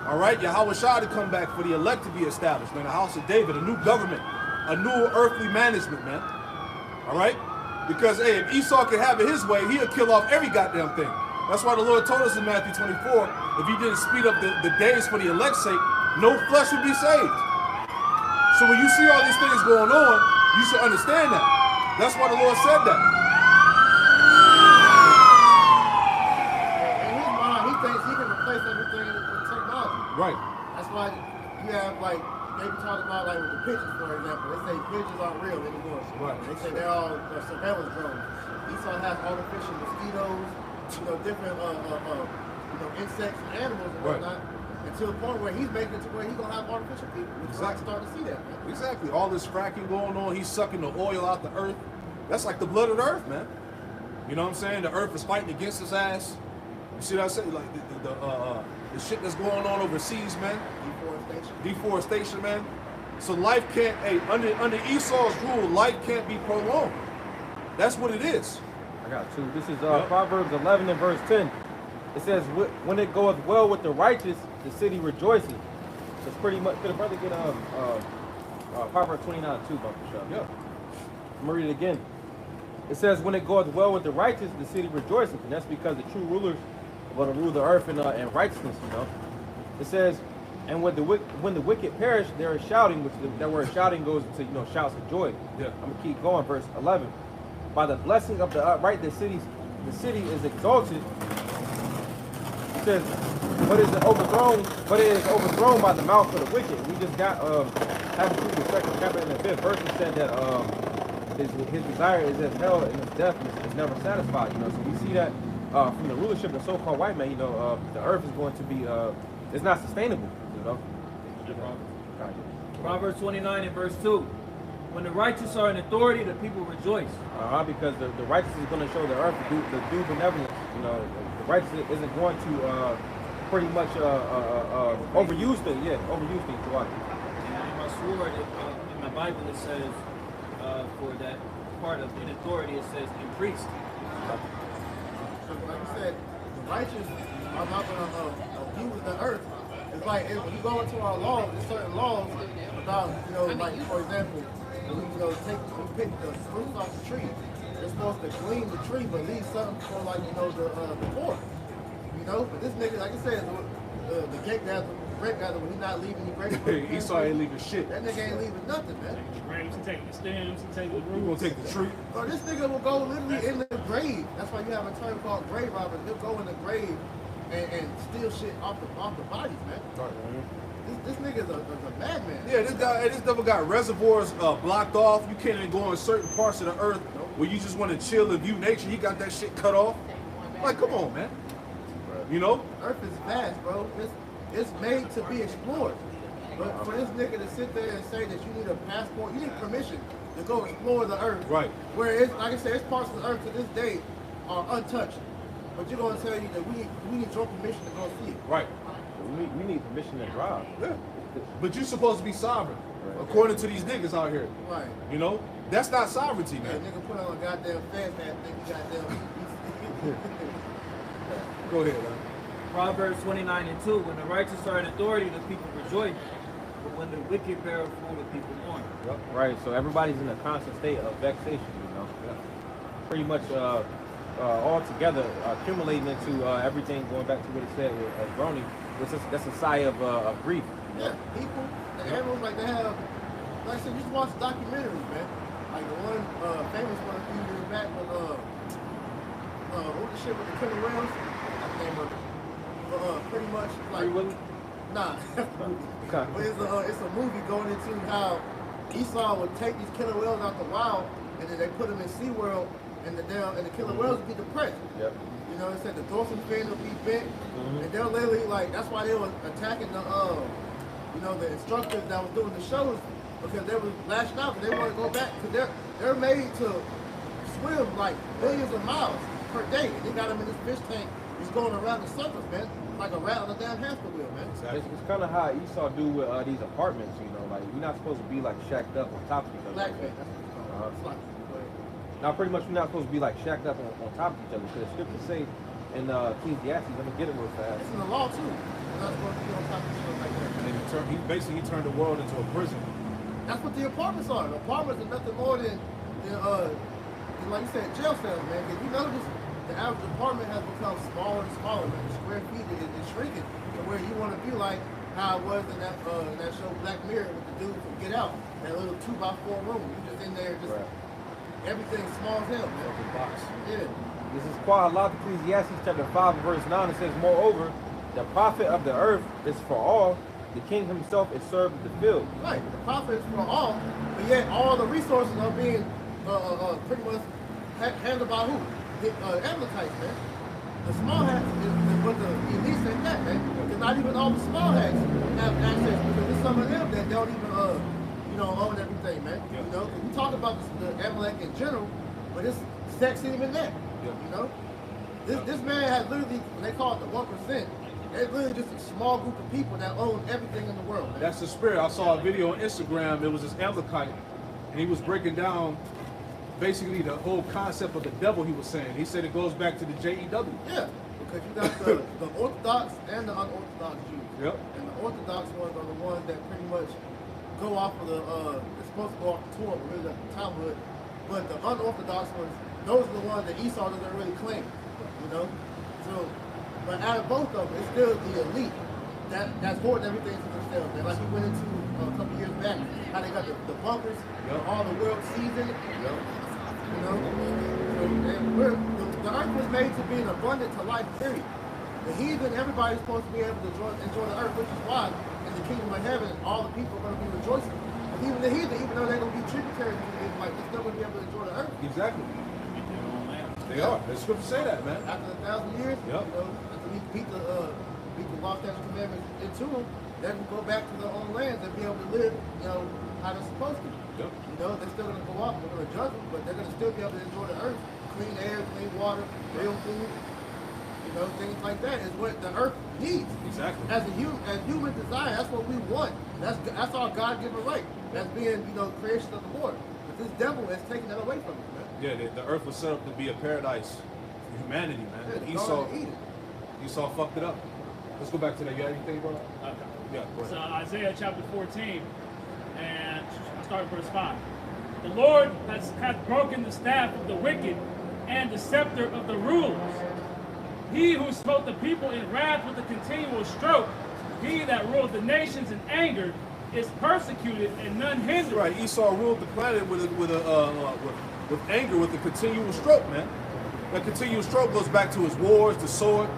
All right, Yahweh Shai to come back, for the elect to be established, man. The house of David, a new government, a new earthly management, man. All right, because hey, if Esau could have it his way, he'll kill off every goddamn thing. That's why the Lord told us in Matthew 24, if he didn't speed up the days for the elect's sake, no flesh would be saved. So when you see all these things going on, you should understand that. That's why the Lord said that. In his mind, he thinks he can replace everything with technology. Right. That's why you have, like, they be talking about, like, with the pigeons, for example. They say pigeons aren't real anymore. Right. They say they're all surveillance drones. Esau has artificial mosquitoes, different, insects and animals and whatnot. And to the point where he's making it to where he's going to have artificial people. We're starting to see that, man. Exactly. All this fracking going on, he's sucking the oil out the earth. That's like the blood of the earth, man. You know what I'm saying? The earth is fighting against his ass. You see what I say? Like the shit that's going on overseas, man. Deforestation, man. So life can't, under Esau's rule, life can't be prolonged. That's what it is. I got two. This is Proverbs 11 and verse 10. It says, when it goeth well with the righteous, the city rejoices. It's pretty much, could a brother get Proverbs 29 too, Buck? Yeah. I'm gonna read it again. It says, when it goeth well with the righteous, the city rejoiceth, and that's because the true rulers are going to rule the earth in righteousness, you know. It says, and when the wicked perish, there is shouting, which that word shouting goes into, you know, shouts of joy. Yeah. I'm gonna keep going, verse 11. By the blessing of the upright, the city is exalted. It says, but it is overthrown by the mouth of the wicked. We just got having through the 2nd chapter and the 5th verse, it said that his desire is as hell and his death is never satisfied. You know, so we see that from the rulership of so-called white man. You know, the earth is going to be it's not sustainable. You know. Proverbs 29 and verse 2. When the righteous are in authority, the people rejoice. Because the righteous is going to show the earth to do benevolence. You know, the righteous isn't going to pretty much overuse things. Yeah, overuse things to watch. In my sword, in my Bible, it says for that part of in authority, it says in priest. So like I said, the righteous are not going to abuse the earth. It's like when you go into our laws, there's certain laws about, you know, like for example, when we pick the fruits off the tree. They're supposed to clean the tree, but leave something for, like, you know, the poor. You know, but this nigga, like I said, the grape gather, when he's not leaving the grapes. Esau ain't leaving shit. That nigga ain't leaving nothing, man. The grapes, he taking the stems, he taking the We gonna roots. take the tree. Bro, this nigga will go literally in the grave. That's why you have a term called grave robbers. They'll go in the grave and steal shit off the bodies, man. This nigga's a madman. Yeah, this devil got reservoirs blocked off. You can't even go in certain parts of the earth where you just want to chill and view nature. He got that shit cut off. Like, come on, man. You know? Earth is vast, bro. It's made to be explored. But for this nigga to sit there and say that you need a passport, you need permission to go explore the earth. Right. Where it's, like I said, it's parts of the earth to this day are untouched. But you're gonna tell you that we need your permission to go see it. Right. We need permission to drive. Yeah. But you're supposed to be sovereign, according to these niggas out here. Right. You know? That's not sovereignty, That man. nigga put on a goddamn fast hat, think he goddamn. Go ahead, man. Proverbs 29 and 2. When the righteous are in authority, the people rejoice. But when the wicked bear rule, the people mourn. Yep. Right. So everybody's in a constant state of vexation. You know. Pretty much all together accumulating into everything. Going back to what it said with Brony, that's a sigh of grief. Yeah, people, the animals, like they have, like I said, you just watch documentaries, man. Like the one famous one a few years back was what the shit with the killer whales? I can't remember. Pretty much like nah. Okay. But it's a movie going into how Esau would take these killer whales out the wild and then they put them in SeaWorld and the killer whales would be depressed. Yep. You know, it said the dorsal fin will be bent, and they're literally like, that's why they were attacking the you know, the instructors that was doing the shows, because they were lashing out because they want to go back, because they're made to swim like billions of miles per day, and they got them in this fish tank, just going around the surface, man, like a rat on a damn hamster wheel, man. It's kind of how Esau do with these apartments. You know, like we're not supposed to be like shacked up on top of each other. Blackface, that's what it's called. It's like, Now, pretty much, we're not supposed to be like shacked up on top of each other. Because the scriptures say in Ecclesiastes, I'm gonna get it real fast. it's in the law too. You're not supposed to be on top of each other like that. And he turned the world into a prison. That's what the apartments are. The apartments are nothing more than like you said, jail cells, man. Because you notice the average apartment has become smaller and smaller. Man. The square feet is shrinking to where you want to be like how it was in that show Black Mirror with the dude from Get Out. That little 2x4 room. You just in there, just everything's small as hell, man. Box. Yeah. This is quite a lot. Ecclesiastes chapter 5, verse 9. It says, moreover, the profit of the earth is for all. The king himself is served in the field. Right. The profit is for all, but yet all the resources are being pretty much handled by who? The Amalekites, man. The small hats is what the elites ain't that, man. Because not even all the small hats have access, because there's some of them that don't even own everything, man. Yeah. You know, we talk about the Amalek in general, but it's sex ain't even that. Yeah. You know, this man has literally, they call it the 1%. It's literally just a small group of people that own everything in the world, man. That's the spirit. I saw a video on Instagram. It was this Amalekite, and he was breaking down basically the whole concept of the devil. He was saying. He said it goes back to the JEW. Yeah, because you got the Orthodox and the unorthodox Jews. Yep. And the Orthodox ones are the ones that pretty much go off of they're supposed to go off the Torah, but really the Talmud. But the unorthodox ones, those are the ones that Esau doesn't really claim, you know? So, but out of both of them, it's still the elite that's hoarding everything to themselves. And like we went into a couple years back, how they got the bunkers, all the world season, you know? So, and the earth was made to be an abundant to life, period. The heathen, everybody's supposed to be able to enjoy the earth, which is why in the kingdom of heaven, all the people are going to be rejoicing. Even the heathen, even though they're going to be tributaries to the Israelites, they're still going to be able to enjoy the earth. Exactly. They are. The scriptures say that, man. After 1,000 years, you know, after we beat the law, statutes, commandments into them, they can go back to their own lands and be able to live, you know, how they're supposed to. Yep. You know, they're still going to go out, we're going to judge them, but they're going to still be able to enjoy the earth, clean air, clean water, real food. You know, things like that is what the earth needs. Exactly. As human desire, that's what we want. That's our God-given right. That's being, you know, creation of the Lord. But this devil has taken that away from us, man. Yeah, the earth was set up to be a paradise for humanity, man. Yeah, Esau fucked it up. Let's go back to that. You got anything, bro? Okay. Yeah, go ahead. So Isaiah chapter 14, and I start with verse 5. The Lord hath broken the staff of the wicked and the scepter of the rulers. He who smote the people in wrath with a continual stroke, he that ruled the nations in anger, is persecuted and none hindered. Right, Esau ruled the planet with anger, with a continual stroke, man. That continual stroke goes back to his wars, the sword,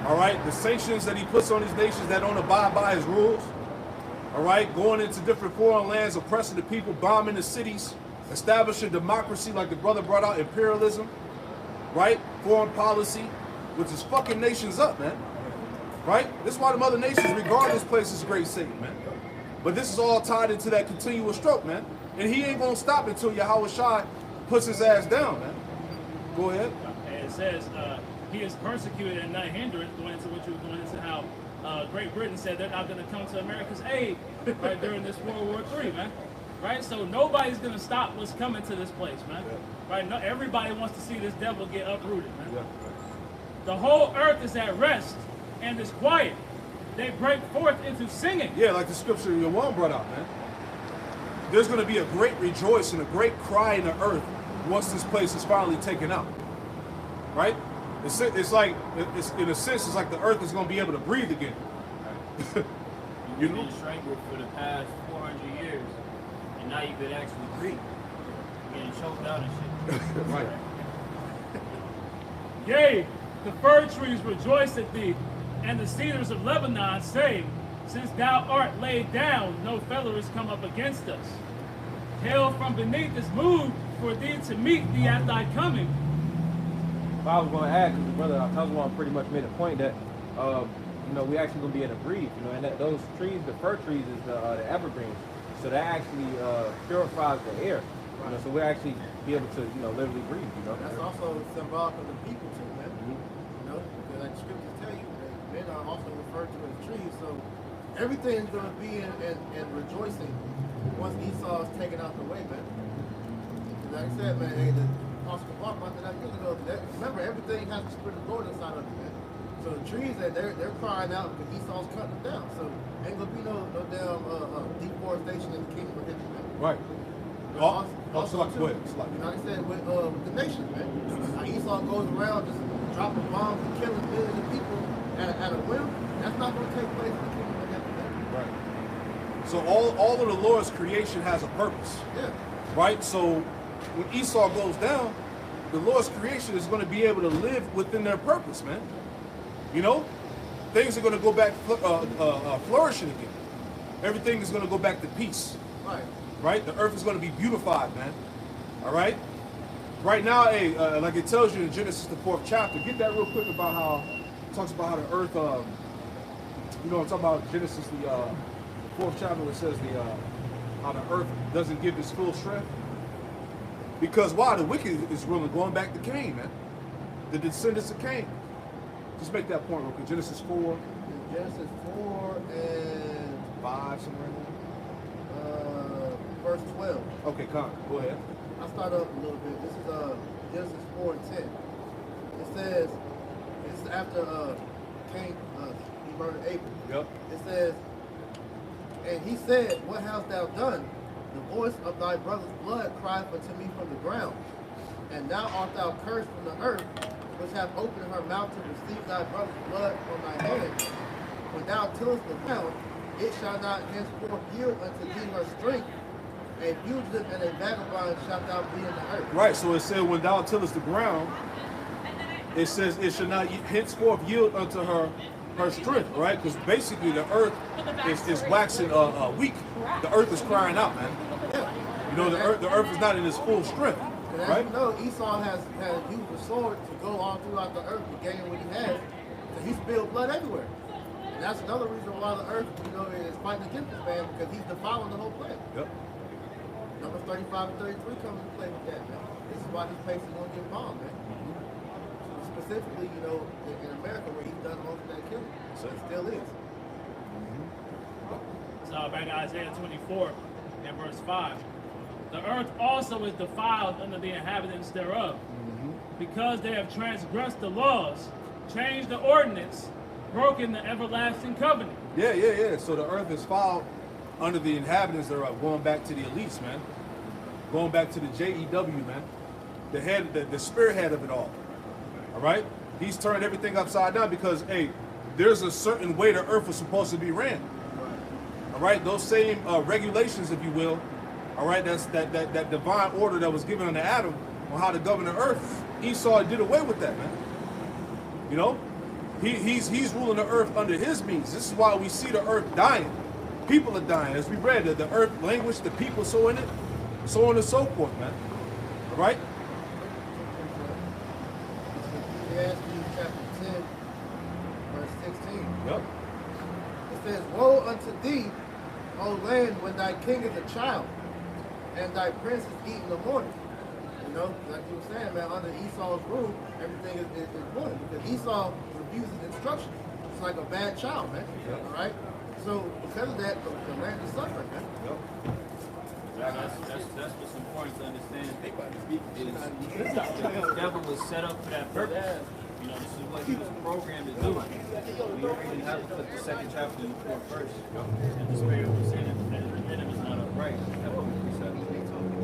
all right, the sanctions that he puts on these nations that don't abide by his rules, all right, going into different foreign lands, oppressing the people, bombing the cities, establishing democracy like the brother brought out, imperialism, right, foreign policy, which is fucking nations up, man, right? This is why the other nations regard this place as great Satan, man. But this is all tied into that continual stroke, man. And he ain't gonna stop until Yahweh Shai puts his ass down, man. Go ahead. And it says, he is persecuted and not hindered, going into what you were going into how Great Britain said they're not going to come to America's aid right during this World War III, man. Right? So nobody's going to stop what's coming to this place, man. Yeah. Right? No, everybody wants to see this devil get uprooted, man. Yeah. The whole earth is at rest and is quiet. They break forth into singing. Yeah, like the scripture your one brought out, man. There's going to be a great rejoicing, a great cry in the earth once this place is finally taken out. Right? It's like, in a sense, it's like the earth is going to be able to breathe again. You've been strangled for the past 400 years, and now you could actually breathe. You're getting choked out and shit. Right. Yea, the fir trees rejoice at thee, and the cedars of Lebanon, saying, since thou art laid down, no fellow is come up against us. Hell from beneath is moved for thee to meet thee at thy coming. I was going to add, because the brother Tazwan pretty much made a point that, you know, we actually going to be able to breathe, you know, and that those trees, the fir trees, is the evergreens, so that actually purifies the air, you know, so we actually be able to, you know, literally breathe, you know. That's also symbolic of the people too, man. You know, because like the scriptures tell you, men are also referred to as trees, so everything's going to be in rejoicing once Esau is taken out the way, man. Like I said, man, hey, the Apostle Paul about that years ago. Remember, everything has the Spirit of the Lord inside of it, man. So the trees, they're crying out because Esau's cutting them down. So ain't gonna be no damn deforestation in the kingdom of heaven, man. Right. Also, like, too, you know, like I said, with the nations, man. Now Esau goes around just dropping bombs and killing millions of people at a whim. That's not gonna take place in the kingdom of heaven, man. Right. So all of the Lord's creation has a purpose. Yeah. Right? So when Esau goes down, the Lord's creation is going to be able to live within their purpose, man. You know? Things are going to go back flourishing again. Everything is going to go back to peace. Right. Right? The earth is going to be beautified, man. All right? Right now, hey, like it tells you in Genesis, the 4th chapter, get that real quick about how, it talks about how the earth, you know, I'm talking about Genesis, the 4th chapter, where it says how the earth doesn't give its full strength. Because why? The wicked is ruling, going back to Cain, man. The descendants of Cain. Just make that point real quick. Genesis 4. Genesis 4 and 5, somewhere in there. Verse 12. Okay, come. Go ahead. I'll start up a little bit. This is Genesis 4 and 10. It says, this is after Cain, he murdered Abel. Yep. It says, and he said, what hast thou done? The voice of thy brother's blood crieth unto me from the ground. And now art thou cursed from the earth, which hath opened her mouth to receive thy brother's blood from thy hand. When thou tillest the ground, it shall not henceforth yield unto thee her strength. A fugitive and a vagabond shalt thou be in the earth. Right, so it said when thou tillest the ground, it says it should not henceforth yield unto her strength, right? Because basically the earth is waxing weak. The earth is crying out, man. You know, the earth is not in its full strength, And as right? you know, Esau has used the sword to go all throughout the earth to gain what he has. So he spilled blood everywhere. And that's another reason why the earth, you know, is fighting against this man, because he's defiling the whole planet. Yep. Numbers 35 and 33 comes into play with that, man. This is why this place is going to get bombed, man. Specifically, you know, in America where he's done most of that killing. So it still is. So back to Isaiah 24 and verse 5. The earth also is defiled under the inhabitants thereof, because they have transgressed the laws, changed the ordinance, broken the everlasting covenant. Yeah. So the earth is fouled under the inhabitants thereof, going back to the elites, man. Going back to the JEW, man. The head, the spearhead of it all. All right? He's turned everything upside down because, hey, there's a certain way the earth was supposed to be ran. All right? Those same regulations, if you will, all right, that divine order that was given unto Adam on how to govern the earth, Esau did away with that, man. You know? He's ruling the earth under his means. This is why we see the earth dying. People are dying. As we read, the earth language, the people so in it, so on and so forth, man. All right? Ecclesiastes chapter 10, verse 16. Yep. It says, woe unto thee, O land, when thy king is a child, and thy prince is eaten the morning. You know, like you were saying, man, under Esau's rule, everything is morning, because Esau refuses instruction. It's like a bad child, man. Yep. All right? So, because of that, the land is suffering, man. Yep. That's what's important to understand. Is the devil was set up for that purpose. You know, this is what he was programmed to do. We already have to put the second chapter in the fourth verse. And the spirit was in it, and the venom is not upright. That's what we said.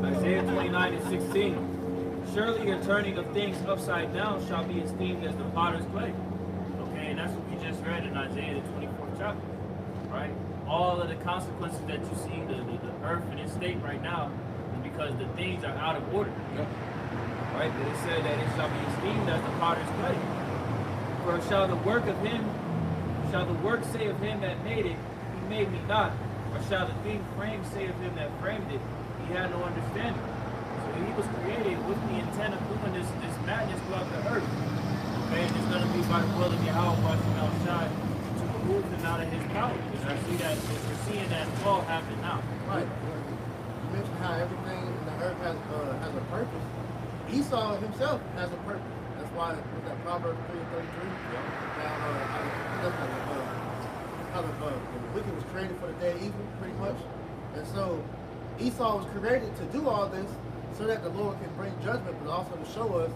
Isaiah 29 and 16. Surely your turning of things upside down shall be esteemed as the potter's clay. Okay, and that's what we just read in Isaiah the 24th chapter. Right? All of the consequences that you see the earth in its state right now is because the things are out of order. Yep. Right? But it said that it shall be esteemed as the potter's clay. For shall the work say of him that made it, he made me not? Or shall the thing framed say of him that framed it, he had no understanding? So he was created with the intent of doing this madness throughout the earth. Okay, and it's going to be by the will of Yahweh watching outside to remove him out of his power. Because I see that, we're seeing that fall happen now. Right. You mentioned how everything in the earth has a purpose. Esau himself has a purpose. That's why with that Proverbs 3 and 33, how the wicked was created for the day of evil, pretty much. And so Esau was created to do all this so that the Lord can bring judgment, but also to show us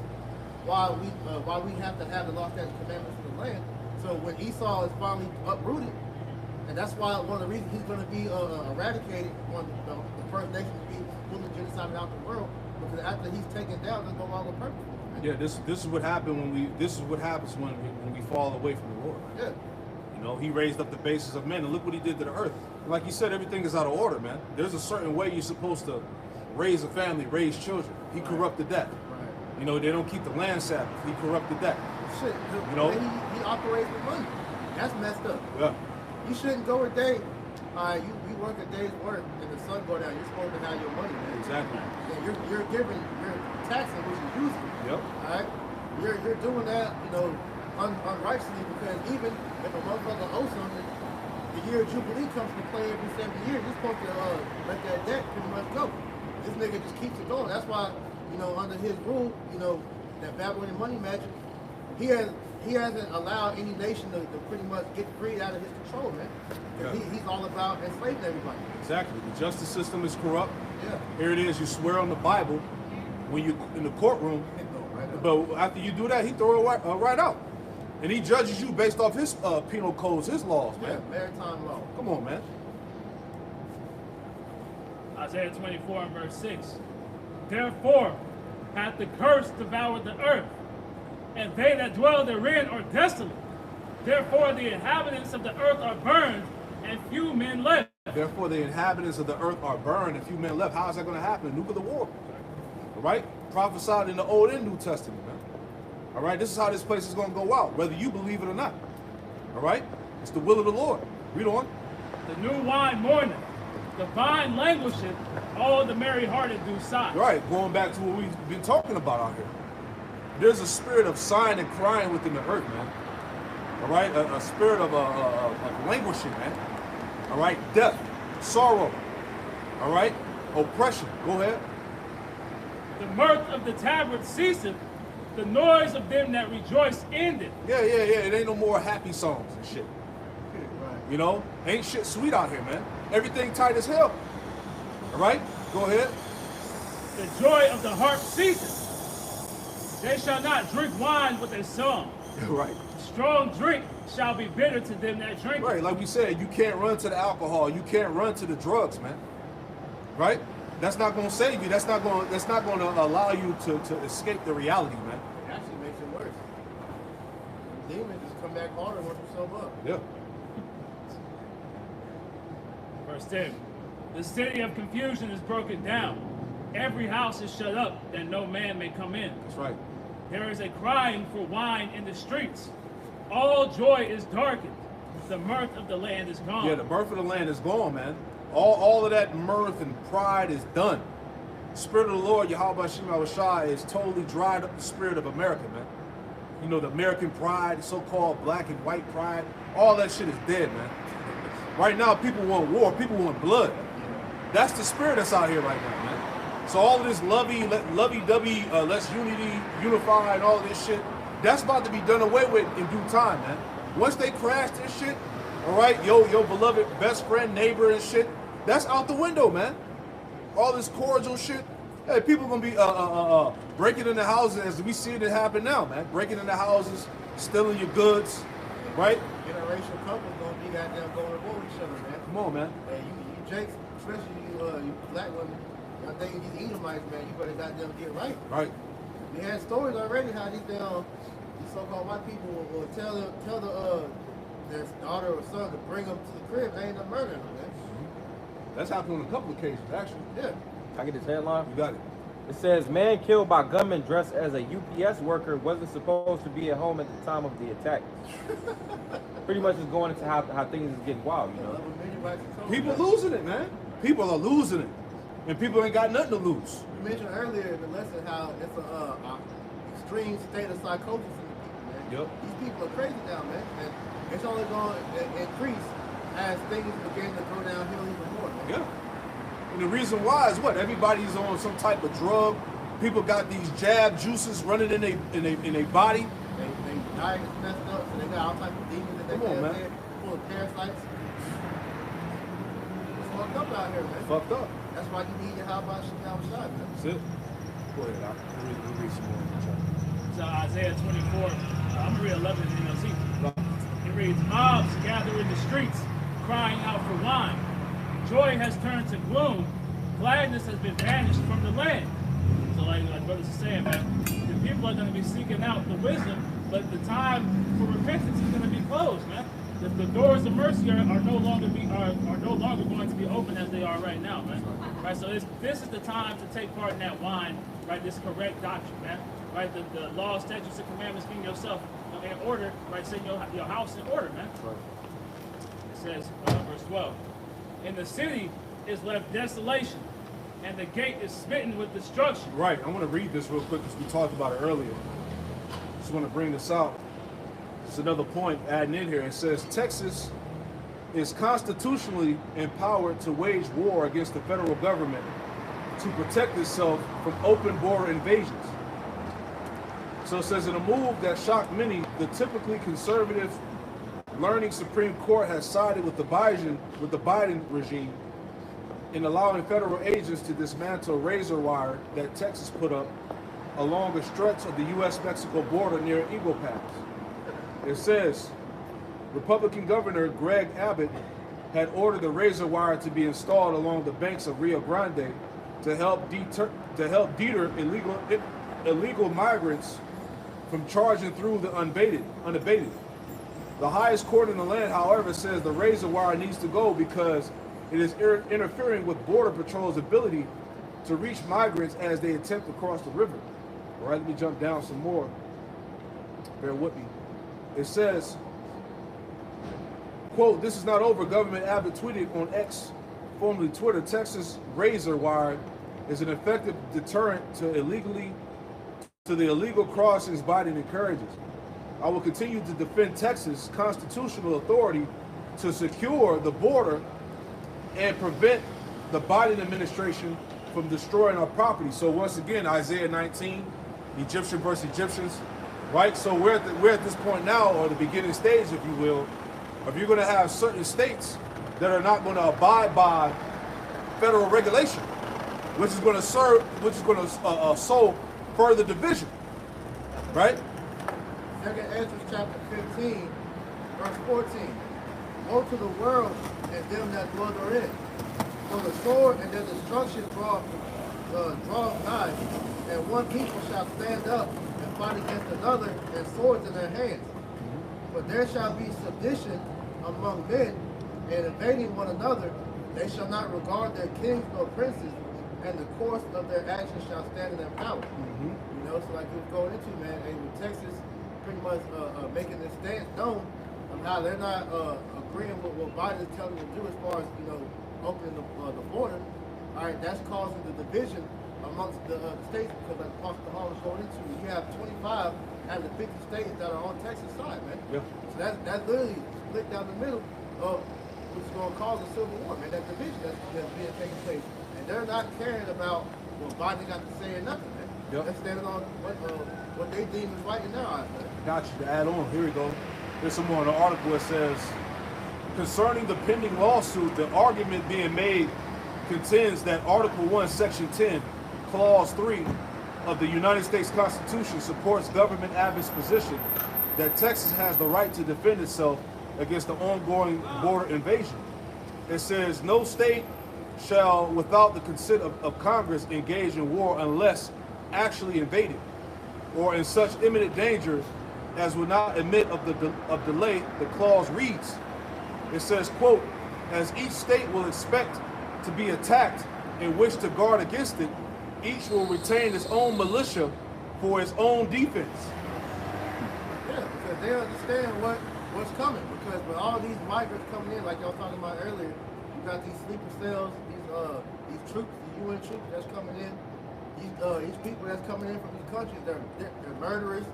why we have to have the law, statutes, and commandments of the land. So when Esau is finally uprooted, and that's why one of the reasons he's going to be eradicated, on the first nation to be fully genocided out the world, because after he's taken down, there's no longer purpose. Yeah, this is what happened this is what happens when we fall away from the Lord. Yeah. You know, he raised up the basis of men, and look what he did to the earth. Like you said, everything is out of order, man. There's a certain way you're supposed to raise a family, raise children. He corrupted that. Right. You know, they don't keep the land Sabbath. He corrupted that. Shit, You know? he operates with money. That's messed up. Yeah. You shouldn't go a day. You work a day's work and the sun go down. You're supposed to have your money, man. Exactly. And you're taxing, which is usury. Yep. All right. You're doing that, you know, unrighteously, because even if a motherfucker owes something, the year of Jubilee comes to play every 7 years. You're supposed to let that debt pretty much go. This nigga just keeps it going. That's why, you know, under his rule, you know, that Babylonian money magic, he hasn't allowed any nation to pretty much get freed out of his control, man. Yeah. He's all about enslaving everybody. Exactly. The justice system is corrupt. Yeah. Here it is. You swear on the Bible when you're in the courtroom, but after you do that, he throw it right out. And he judges you based off his penal codes, his laws, man. Yeah, maritime law. Come on, man. Isaiah 24 and verse 6. Therefore hath the curse devoured the earth, and they that dwell therein are desolate. Therefore the inhabitants of the earth are burned, and few men left. Therefore the inhabitants of the earth are burned, and few men left. How is that going to happen? Nuclear war. All right? Prophesied in the Old and New Testament, man. All right? This is how this place is going to go out, whether you believe it or not. All right? It's the will of the Lord. Read on. The new wine mourneth, the vine languisheth, all the merry-hearted do sigh. Right, going back to what we've been talking about out here. There's a spirit of sighing and crying within the earth, man. All right, a spirit of languishing, man. All right, death, sorrow. All right, oppression. Go ahead. The mirth of the tabret ceaseth, the noise of them that rejoice ended. Yeah. It ain't no more happy songs and shit. You know, ain't shit sweet out here, man. Everything tight as hell. All right, go ahead. The joy of the harp ceaseth. They shall not drink wine with a song. Right. Strong drink shall be bitter to them that drink. Right, like we said, you can't run to the alcohol. You can't run to the drugs, man. Right? That's not going to save you. That's not going to allow you to escape the reality, man. It actually makes it worse. Demons just come back harder and work themselves up. Yeah. Verse 10. The city of confusion is broken down. Every house is shut up, that no man may come in. That's right. There is a crying for wine in the streets. All joy is darkened. The mirth of the land is gone. Yeah, the mirth of the land is gone, man. All of that mirth and pride is done. The Spirit of the Lord, Yahweh Shema Shah, is totally dried up the spirit of America, man. You know, the American pride, so-called black and white pride, all that shit is dead, man. Right now, people want war. People want blood. That's the spirit that's out here right now, man. So all of this lovey-dovey, let's unify, and all of this shit, that's about to be done away with in due time, man. Once they crash this shit, all right, your beloved best friend, neighbor, and shit, that's out the window, man. All this cordial shit. Hey, people gonna be breaking into houses as we see it happen now, man. Breaking into houses, stealing your goods, right? Interracial couples gonna be goddamn going to war with each other, man. Come on, man. Hey, you Jakes, especially you black women, y'all dating these Edomites, man. You better goddamn get right. Right. We had stories already how these so-called white people will tell their daughter or son to bring them to the crib. They ain't no murdering them, man. That's happened on a couple of occasions, actually. Yeah. I get this headline. You got it. It says, man killed by gunman dressed as a UPS worker wasn't supposed to be at home at the time of the attack. Pretty much just going into how things is getting wild, you know. People losing it, man. People are losing it. And people ain't got nothing to lose. You mentioned earlier in the lesson how it's a extreme state of psychosis in the people, man. Yep. These people are crazy now, man. And it's only going to increase as things begin to go downhill even more, man. Yeah. And the reason why is what? Everybody's on some type of drug. People got these jab juices running in their body. They diet is messed up, so they got all types of demons that they Come on, got man. there, full of parasites. It's fucked up out here, man. Fucked up. That's why you need to have about shot, man. That's it. Go ahead, Doc. We'll read some more in the chat. So Isaiah 24, I'm going to read 11 in the NLT. It reads, mobs gather in the streets, crying out for wine. Joy has turned to gloom. Gladness has been banished from the land. So like brothers are saying, man, the people are going to be seeking out the wisdom, but the time for repentance is going to be closed, man. The doors of mercy are no longer going to be open as they are right now, man. Right, so this is the time to take part in that wine, right? This correct doctrine, man. Right, the law, statutes, and commandments, getting yourself in order, right? Setting your house in order, man. It says, verse 12. In the city is left desolation, and the gate is smitten with destruction. Right. I want to read this real quick because we talked about it earlier. Just want to bring this out. It's another point adding in here. It says Texas is constitutionally empowered to wage war against the federal government to protect itself from open border invasions. So it says in a move that shocked many, the typically conservative learning Supreme Court has sided with the Biden regime in allowing federal agents to dismantle razor wire that Texas put up along a stretch of the U.S.-Mexico border near Eagle Pass. It says Republican Governor Greg Abbott had ordered the razor wire to be installed along the banks of Rio Grande to help deter illegal migrants from charging through the unabated. The highest court in the land, however, says the razor wire needs to go because it is interfering with Border Patrol's ability to reach migrants as they attempt to cross the river. All right, let me jump down some more. Bear with me. It says, quote, "This is not over." Government Abbott tweeted on X, formerly Twitter, "Texas razor wire is an effective deterrent to the illegal crossings Biden encourages. I will continue to defend Texas' constitutional authority to secure the border and prevent the Biden administration from destroying our property." So once again, Isaiah 19, Egyptian versus Egyptians, right? So we're at this point now, or the beginning stage, if you will, of you're going to have certain states that are not going to abide by federal regulation, which is going to sow further division, right? 2 Ezra chapter 15, verse 14. Woe to the world and them that dwell therein. For the sword and their destruction draw nigh, and one people shall stand up and fight against another, and swords in their hands. But there shall be sedition among men, and invading one another. They shall not regard their kings nor princes, and the course of their actions shall stand in their power. You know, so like you're going into, man, and with Texas pretty much making this stance known of how they're not agreeing with what Biden is telling them to do as far as, you know, opening the border. All right, that's causing the division amongst the states, because like Pastor Hall is going into, you have 25 out of the 50 states that are on Texas side, man. Yeah. So that's literally split down the middle of what's going to cause a civil war, man. That division that's being taking place, and they're not caring about what Biden got to say or nothing, man. Yep. They're standing on what they deem is right in their eyes, man. Got you. To add on, here we go. There's some more in the article. It says, concerning the pending lawsuit, the argument being made contends that Article 1, Section 10, Clause 3 of the United States Constitution supports Government Abbott's position that Texas has the right to defend itself against the ongoing border invasion. It says, no state shall, without the consent of Congress, engage in war unless actually invaded, or in such imminent danger as would not admit of delay. The clause reads, it says, quote, as each state will expect to be attacked and wish to guard against it, each will retain its own militia for its own defense. Yeah, because they understand what's coming. Because with all these migrants coming in, like y'all talking about earlier, you got these sleeper cells, these troops, the UN troops that's coming in, these people that's coming in from these countries, they're murderers,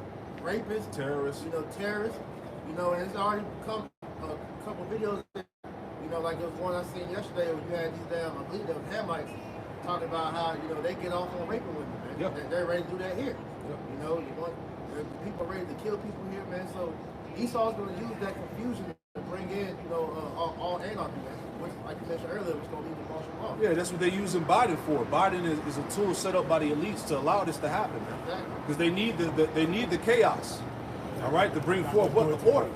rapists, Terrorists. terrorists, and it's already come a couple videos, like there was one I seen yesterday where you had these I believe they were Hamites, talking about how, they get off on raping women, man. Yep. They're ready to do that here. Yep. People are ready to kill people here, man. So Esau's going to use that confusion to bring in, all anarchy, man. Which, like you mentioned earlier, was going to lead to martial law. Yeah, that's what they're using Biden for. Biden is a tool set up by the elites to allow this to happen, man. Exactly. Because they need the chaos, all right, to bring forth what the order.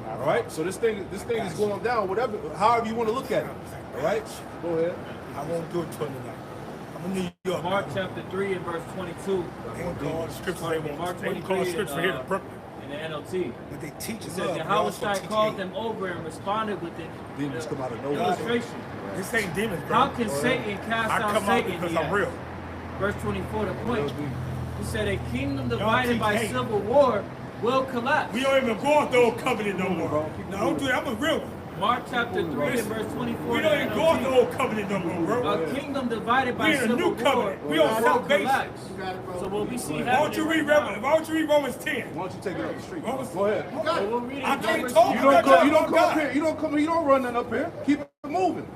All right, so this thing is going down, however you want to look at it. All right, go ahead. I won't do it to tonight. I'm in New York. Mark chapter 3 and verse 22. They ain't call the scripture. They won't. Mark They ain't call the 23 scripture here to Brooklyn. in the NLT. But they teach It us said love. Yahweh Shai called them over and responded with it. Demons come out of nowhere. Illustration. This ain't demons, bro. How can Satan cast I out come out Satan? because he I'm asked. real. Verse 24, the point. He said a kingdom divided teach by hate. civil war will collapse. We don't even go off the old covenant no more. bro. No, don't do that. I'm a real one. Mark chapter 3 and Listen, verse 24. We don't even go off the old covenant no more, bro. A kingdom divided by We in a civil new war covenant. We on will salvation. collapse. You got it, bro. So what we see Why don't happening you read right now- Why don't you read Romans 10? Why don't you take it up the street? Romans- Go ahead. So we'll read it I in can't verse talk. You 24. don't come. You don't Oh, come God. up here. You don't come. You don't run nothing up here. Keep it moving.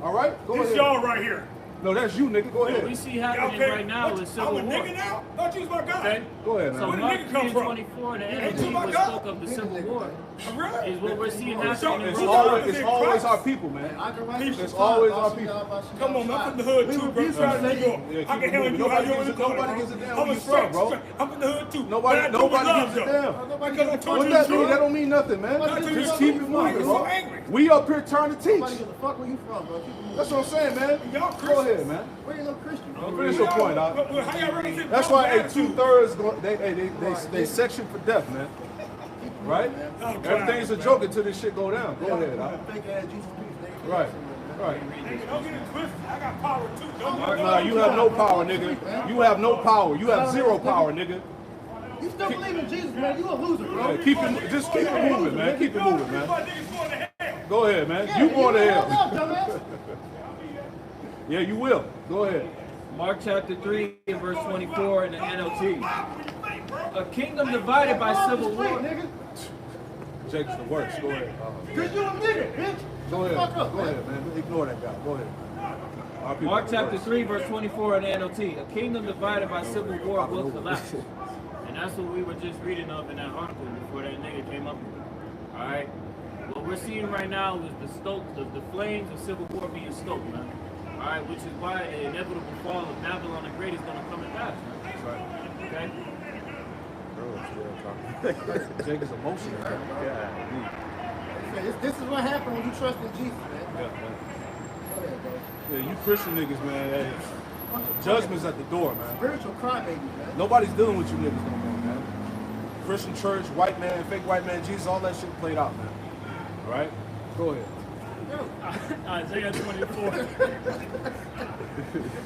All right. Go This ahead. y'all right here. No, that's you, nigga. Go What we ahead. see Y'all happening pay- right now what- is civil I'm a war. nigga now? Don't use my God. Okay? Go ahead, So man. Where the Mark nigga come 3 and from? 24 in the Ain't NLT, you my which God? spoke of the civil war. Really? is what we're seeing Oh, happening in It's so- Rhode always, it's always our people, man. I can write It's this always time, our Bashim people. Yahweh Come on, Shai. I'm from the hood We too, bro. rebuke Shout out you, to New York. Yeah, I keep can it handle moving. you how you Nobody want to gives a- call it, nobody bro. gives a damn I'm where a you from, bro. stretch. I'm from the hood too. Nobody But I do gives love, a though. damn. Because I told What you that the mean? That truth. don't mean nothing, man. Nobody gives Just a keep fuck. it Why you moving, so bro. angry? We up here trying to teach. Nobody gives a fuck where you from, bro. Keep it moving. That's what I'm saying, man. Y'all Go Christians. ahead, man. We ain't no Christian. Finish your point, dog. How y'all represent That's why, hey, attitude? 2/3 they section for death, man. Right? Everything's a joke until this shit go down. Go ahead, dog. Fake ass Jesus Christ. Right. Right. Hey, don't get it twisted. I got power too. Don't Nah, you have no power, nigga. You have no power. You have zero power, nigga. You still believe in Jesus, man? You a loser, bro. Yeah, just keep it moving, man. Keep it moving, man. niggas going to hell. Go ahead, man. Yeah, You going to hell hell? up, dumbass. Yeah, you will. Go ahead. Mark chapter 3 and verse 24 in the NLT. A kingdom divided by civil war. Nigga. Jake's the worst. Go ahead. Cause you a nigga, bitch. Go ahead. Fuck up, Go man. ahead, man. Ignore that guy. Go ahead. Our people Mark are the chapter worst. 3 verse 24 in the NLT. A kingdom divided by civil war will collapse. And that's what we were just reading of in that article before that nigga came up with it. Alright? What we're seeing right now is the flames of civil war being stoked, man. Alright, which is why the inevitable fall of Babylon the Great is gonna come and pass, man. That's right. Okay? Jake is emotional. Yeah. This is what happened when you trust in Jesus, man. Yeah, Go ahead, bro. yeah, you Christian niggas, man. Hey, judgment's at the door, man. Spiritual crybabies, man. Nobody's dealing with you niggas no more, man. Christian church, white man, fake white man, Jesus, all that shit played out, man. All right? Go ahead. Isaiah 24.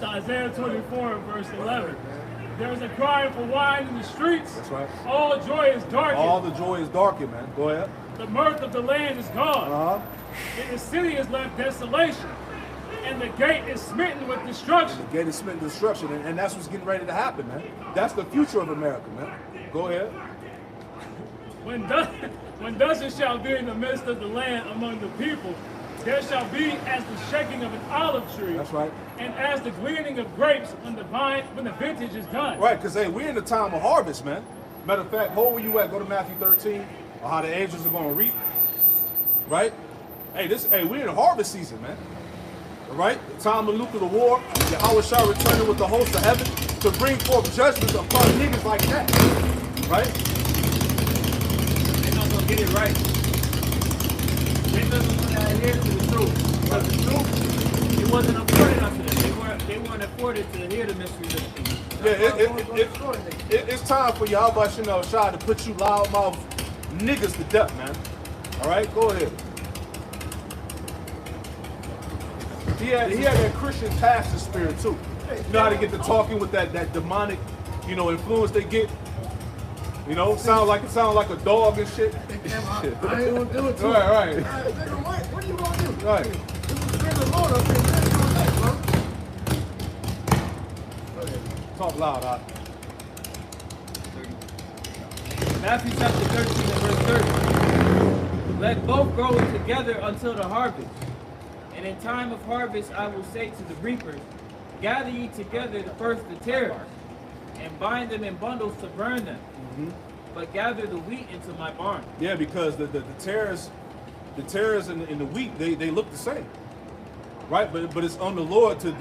Isaiah 24, verse 11. There is a cry for wine in the streets. That's right. All joy is darkened. All the joy is darkened, man. Go ahead. The mirth of the land is gone. Uh-huh. And the city is left desolation. And the gate is smitten with destruction. The gate is smitten destruction, and that's what's getting ready to happen, man. That's the future of America, man. Go ahead. When thus it shall be in the midst of the land among the people, there shall be as the shaking of an olive tree. That's right. And as the gleaning of grapes when the vintage is done. Right, because, hey, we're in the time of harvest, man. Matter of fact, hold where you at. Go to Matthew 13, or how the angels are going to reap. Right? Hey, we're in harvest season, man. All right? The time of Luke of the war. Yahweh shall return with the host of heaven to bring forth judgments upon niggas like that. Right? They're not gonna get it right. They doesn't want to adhere to the truth. Because the truth, it wasn't afforded unto them. They weren't afforded to hear the mysteries of the kingdom. Yeah, it's time for Yahweh Shai to put you loudmouth niggas to death, man. All right? Go ahead. He had that Christian pastor spirit too. You know how to get to talking with that demonic, influence they get. Sound like a dog and shit. I ain't gonna do it to Right. you. Nigga, what are you gonna do? Right. This is the spirit of the Lord up here. Man, doing that, bro. Go ahead. Talk loud, huh? Matthew chapter 13 and verse 30. Let both grow together until the harvest. And in time of harvest I will say to the reapers, gather ye together first the tares, and bind them in bundles to burn them. But gather the wheat into my barn. Yeah, because the tares and the wheat, they look the same. Right? But it's on the Lord to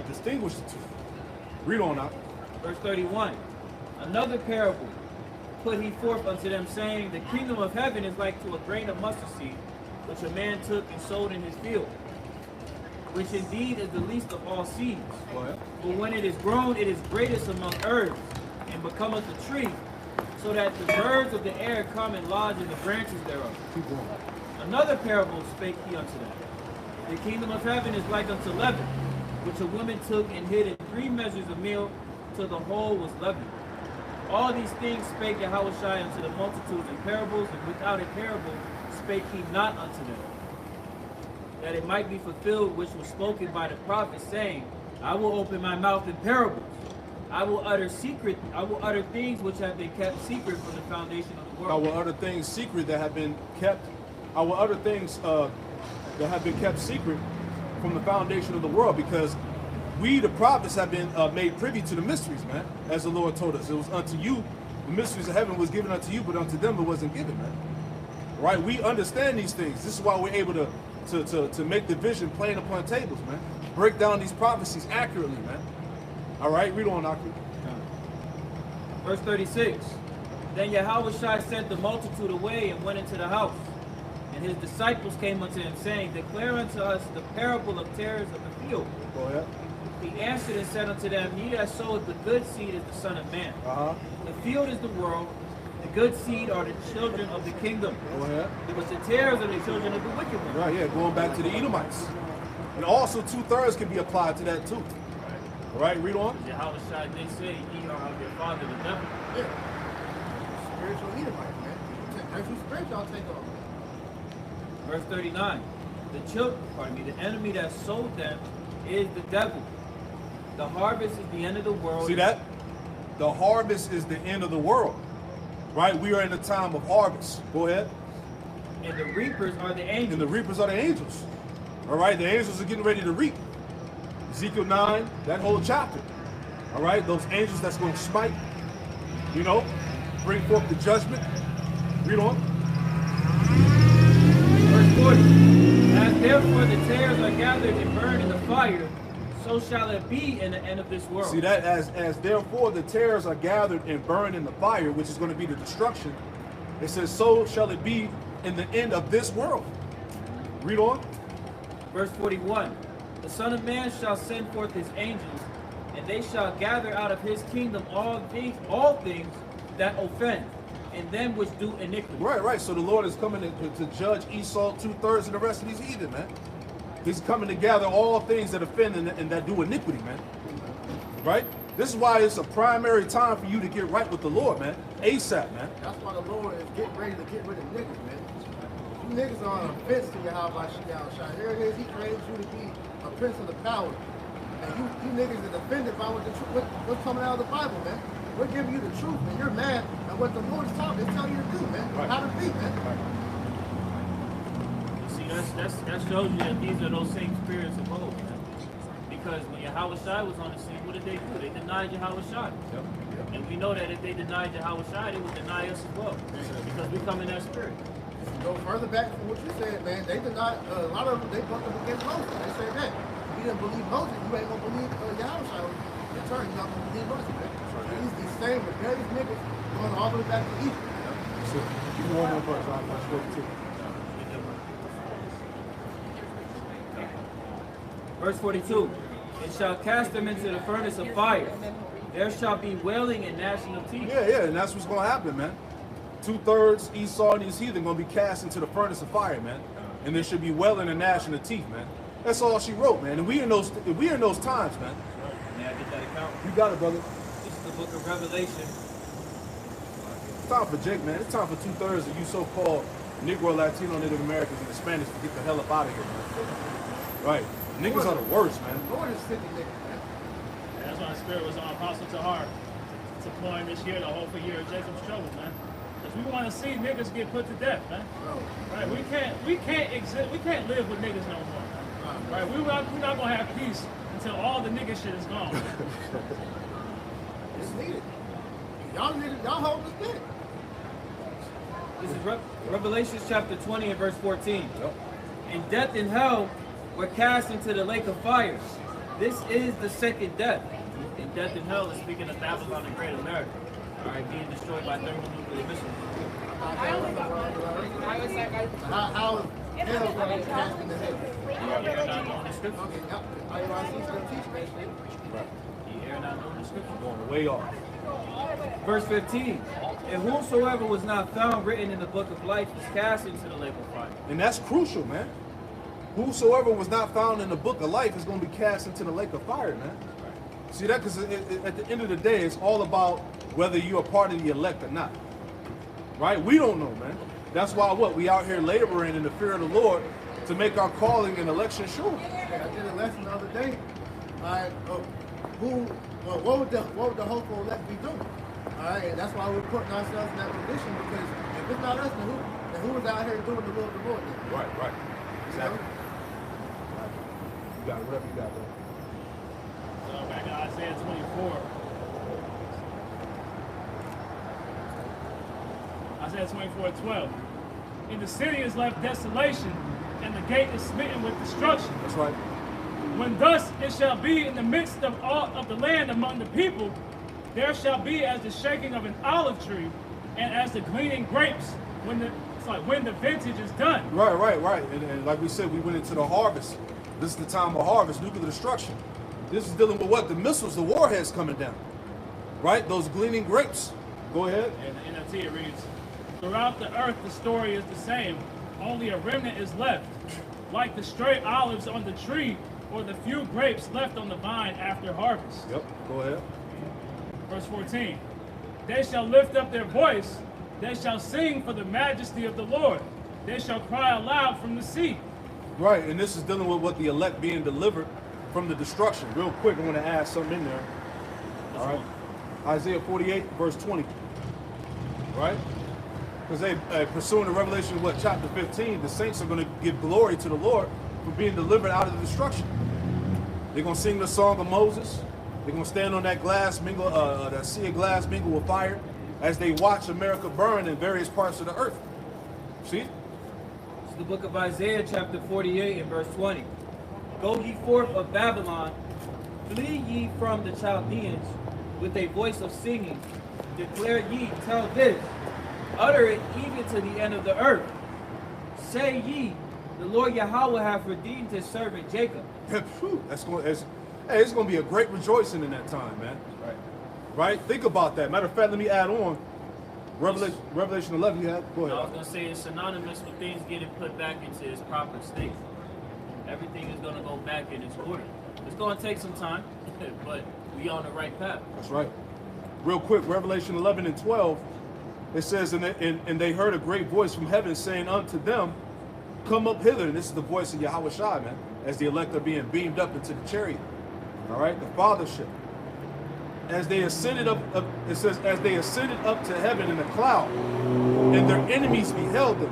distinguish the two. Read on out. Verse 31. Another parable put he forth unto them, saying, the kingdom of heaven is like to a grain of mustard seed, which a man took and sowed in his field, which indeed is the least of all seeds. Go ahead. But when it is grown, it is greatest among herbs, and becometh a tree, so that the birds of the air come and lodge in the branches thereof. Keep going. Another parable spake he unto them. The kingdom of heaven is like unto leaven, which a woman took and hid in 3 measures of meal, till the whole was leavened. All these things spake Yahushua unto the multitudes in parables, and without a parable spake he not unto them, that it might be fulfilled which was spoken by the prophet, saying, I will open my mouth in parables. I will utter things which have been kept secret from the foundation of the I world. will utter things secret that have been kept. I will utter things that have been kept secret from the foundation of the world, because we, the prophets, have been made privy to the mysteries, man. As the Lord told us, it was unto you, the mysteries of heaven was given unto you, but unto them it wasn't given, man. right? We understand these things. This is why we're able to make the vision plain upon tables, man. Break down these prophecies accurately, man. All right, read on, Aki. Verse 36. Then Yahushua sent the multitude away and went into the house. And his disciples came unto him, saying, Declare unto us the parable of tares of the field. Go ahead. He answered and said unto them, He that soweth the good seed is the Son of Man. The field is the world. The good seed are the children of the kingdom. Go ahead. But the tares are the children of the wicked one. Right, yeah, going back to the Edomites. And also 2/3 can be applied to that too. All right, read on. Yahushua, they say, Ye are of your father the devil. Yeah. Spiritual Edomite, man. That's who spiritual take on. Verse 39. The enemy that sowed them is the devil. The harvest is the end of the world. See that? The harvest is the end of the world. Right? We are in a time of harvest. Go ahead. And the reapers are the angels. And the reapers are the angels. All right? The angels are getting ready to reap. Ezekiel 9, that whole chapter. All right? Those angels that's going to smite, bring forth the judgment. Read on. Verse 40. As therefore the tares are gathered and burned in the fire, so shall it be in the end of this world. See that? As therefore the tares are gathered and burned in the fire, which is going to be the destruction. It says, so shall it be in the end of this world. Read on. Verse 41. The Son of Man shall send forth his angels, and they shall gather out of his kingdom all things that offend, and them which do iniquity. Right. So the Lord is coming to judge Esau 2/3 of the rest of these heathen, man. He's coming to gather all things that offend and that do iniquity, man. Right? This is why it's a primary time for you to get right with the Lord, man. ASAP, man. That's why the Lord is getting ready to get rid of niggas, man. You niggas are on a fence to Yahweh Shah. Here it is, he created you to be a prince of the power. And you niggas are offended by what's coming out of the Bible, man. We're giving you the truth, and you're mad at what the Lord is telling you to do, man. Right. How to be, man. Right. See, that shows you that these are those same spirits of old, man. Because when Yahushua was on the scene, what did they do? They denied Yahushua. Yep. And we know that if they denied Yahushua, they would deny us as well. Because we come in that spirit. Go further back from what you said, man. They denied, a lot of them, they bucked up against Moses. They said that. If you didn't believe Moses, you ain't gonna believe Yahushua. In turn, you're not gonna believe Moses, man. These same rebellious niggas going all the way back to Egypt. So, give me one more verse. Verse 42. Verse 42. It shall cast them into the furnace of fire. There shall be wailing and gnashing of teeth. Yeah, and that's what's going to happen, man. 2/3 Esau and these heathen going to be cast into the furnace of fire, man. And there should be wailing and gnashing of teeth, man. That's all she wrote, man. And we in those times, man. May I get that account? You got it, brother. This is the book of Revelation. It's time for Jake, man. It's time for 2/3 of you so-called Negro, Latino, Native Americans, and Hispanics to get the hell up out of here, man. Right. Niggas are the worst, man. Lord is 50 niggas, man. And that's why the spirit was on Apostle Tahar to point this year, the hopeful year of Jacob's trouble, man. Because we want to see niggas get put to death, man. Right? We can't exist. We can't live with niggas no more, man. Right? We're not gonna have peace until all the nigga shit is gone. Man. It's needed. Y'all niggas, y'all hold this thing. This is Revelation chapter 20 and verse 14. Yep. And death and hell were cast into the lake of fire. This is the second death. And death and hell is speaking of Babylon and Great America. All right, being destroyed by thermonuclear missiles. How is hell going to be cast in the head? You're not knowing the scripture. Okay, IUIC still teach that shit. You're not knowing the scripture. Going way off. Verse 15. And whosoever was not found written in the book of life is cast into the lake of fire. And that's crucial, man. Whosoever was not found in the book of life is going to be cast into the lake of fire, man. See that? Because at the end of the day, it's all about whether you're a part of the elect or not. Right? We don't know, man. That's why we out here laboring in the fear of the Lord to make our calling and election sure. I did a lesson the other day. Alright, what would the hopeful elect be doing? Alright, and that's why we're putting ourselves in that position, because if it's not us, then who is out here doing the will of the Lord then? Right. Exactly. You got it. Whatever you got, bro. So back in Isaiah 24. Isaiah 24:12. and the city is left desolation, and the gate is smitten with destruction. That's right. When thus it shall be in the midst of all of the land among the people, there shall be as the shaking of an olive tree, and as the gleaning grapes when the vintage is done. Right. And like we said, we went into the harvest. This is the time of harvest, nuclear destruction. This is dealing with what? The missiles, the warheads coming down. Right? Those gleaning grapes. Go ahead. And the NLT it reads, throughout the earth the story is the same, only a remnant is left, like the stray olives on the tree, or the few grapes left on the vine after harvest. Yep, go ahead. Verse 14, they shall lift up their voice, they shall sing for the majesty of the Lord, they shall cry aloud from the sea. Right, and this is dealing with what the elect being delivered from the destruction. Real quick, I want to add something in there. All right, Isaiah 48, verse 20. Right? Because they pursuing the revelation of what, chapter 15, the saints are going to give glory to the Lord for being delivered out of the destruction. They're going to sing the song of Moses. They're going to stand on that glass, mingle, that sea of glass mingle with fire as they watch America burn in various parts of the earth. See? It's the book of Isaiah, chapter 48, and verse 20. Go ye forth of Babylon, flee ye from the Chaldeans with a voice of singing. Declare ye, tell this, utter it even to the end of the earth. Say ye, the Lord Yahweh hath redeemed his servant Jacob. It's going to be a great rejoicing in that time, man. Right? Think about that. Matter of fact, let me add on. Revelation 11, you have? Go ahead. I was going to say it's synonymous with things getting put back into its proper state. Everything is going to go back in its order. It's going to take some time, but we on the right path. That's right. Real quick, Revelation 11 and 12, it says, and they heard a great voice from heaven saying unto them, come up hither. And this is the voice of Yahweh Shai, man, as the elect are being beamed up into the chariot. All right, the fathership. As they ascended up, it says, as they ascended up to heaven in a cloud, and their enemies beheld them.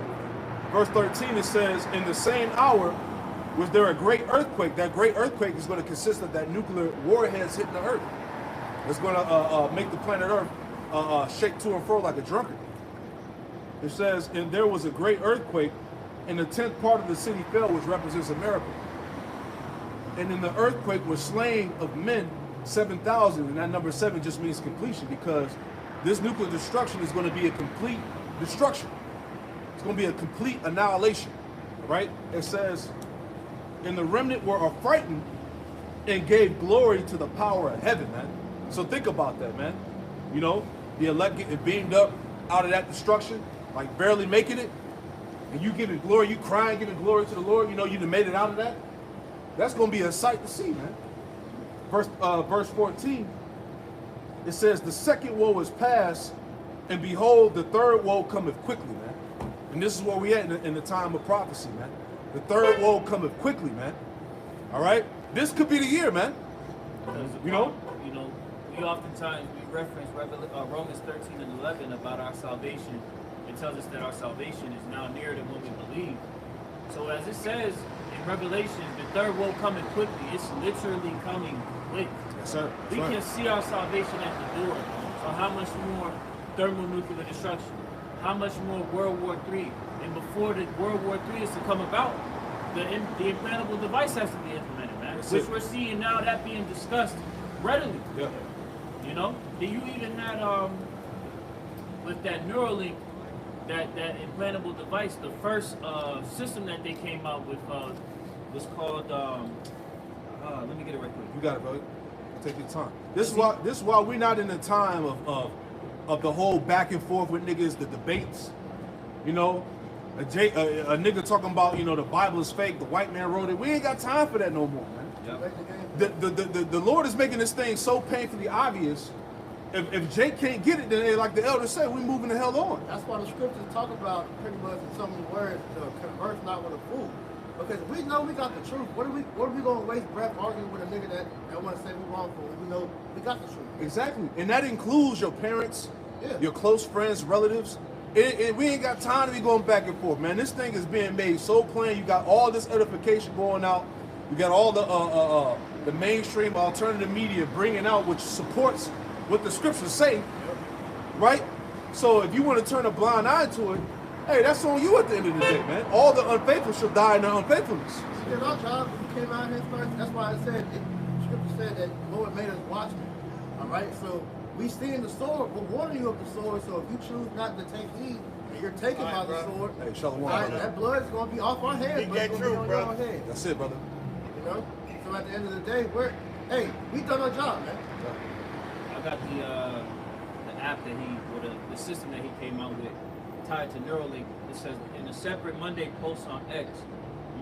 Verse 13, it says, in the same hour was there a great earthquake. That great earthquake is going to consist of that nuclear warheads hitting the earth. It's going to make the planet Earth shake to and fro like a drunkard. It says, and there was a great earthquake, and the 10th part of the city fell, which represents America. And in the earthquake was slain of men 7,000, and that number 7 just means completion, because this nuclear destruction is going to be a complete destruction. It's going to be a complete annihilation, right? It says, and the remnant were affrighted and gave glory to the power of heaven, man. So think about that, man. You know, the elect getting beamed up out of that destruction, like barely making it, and you giving glory, you crying, giving glory to the Lord, you know, you done made it out of that. That's going to be a sight to see, man. Verse 14, it says, the second woe is past, and behold, the third woe cometh quickly, man. And this is where we at in the time of prophecy, man. The third woe cometh quickly, man. All right? This could be the year, man. You know, we oftentimes reference Romans 13 and 11 about our salvation. It tells us that our salvation is now nearer than when we believe. So as it says in Revelation, the third woe coming quickly. It's literally coming quick. yes, sir. We can see our salvation at the door. So how much more thermonuclear destruction? How much more World War III? And before the World War III is to come about, the implantable device has to be implemented, man. Which we're seeing now that being discussed readily. Yeah. You know? Then you even had with that Neuralink, that implantable device, the first system that they came out with was called let me get it right quick. You got it, brother. Take your time. This is why we're not in the time of the whole back and forth with niggas, the debates. You know, a nigga talking about, you know, the Bible is fake, the white man wrote it. We ain't got time for that no more, man. Yep. The Lord is making this thing so painfully obvious. If Jake can't get it, then like the elders say, we moving the hell on. That's why the scriptures talk about pretty much in so many words, converse not with a fool. Because we know we got the truth. What are we going to waste breath arguing with a nigga that want to say we're wrong for? We know we got the truth. Exactly. And that includes your parents, Yeah. your close friends, relatives. We ain't got time to be going back and forth, man. This thing is being made so plain. You got all this edification going out. You got all the mainstream alternative media bringing out, which supports what the scriptures say, right? So if you want to turn a blind eye to it, hey, that's on you at the end of the day, man. All the unfaithful shall die in their unfaithfulness. We did our job. We came out here first. That's why I said, Scripture said that the Lord made us watchmen. All right, so we see in the sword. We're warning you of the sword. So if you choose not to take heed, and you're taken by the sword, Hey, shalom. all right, that blood is going to be off our hands. But it's going to be on your head. That's it, brother. You know. So at the end of the day, we done our job, man. I got the app that or the system that he came out with tied to Neuralink. It says in a separate Monday post on X,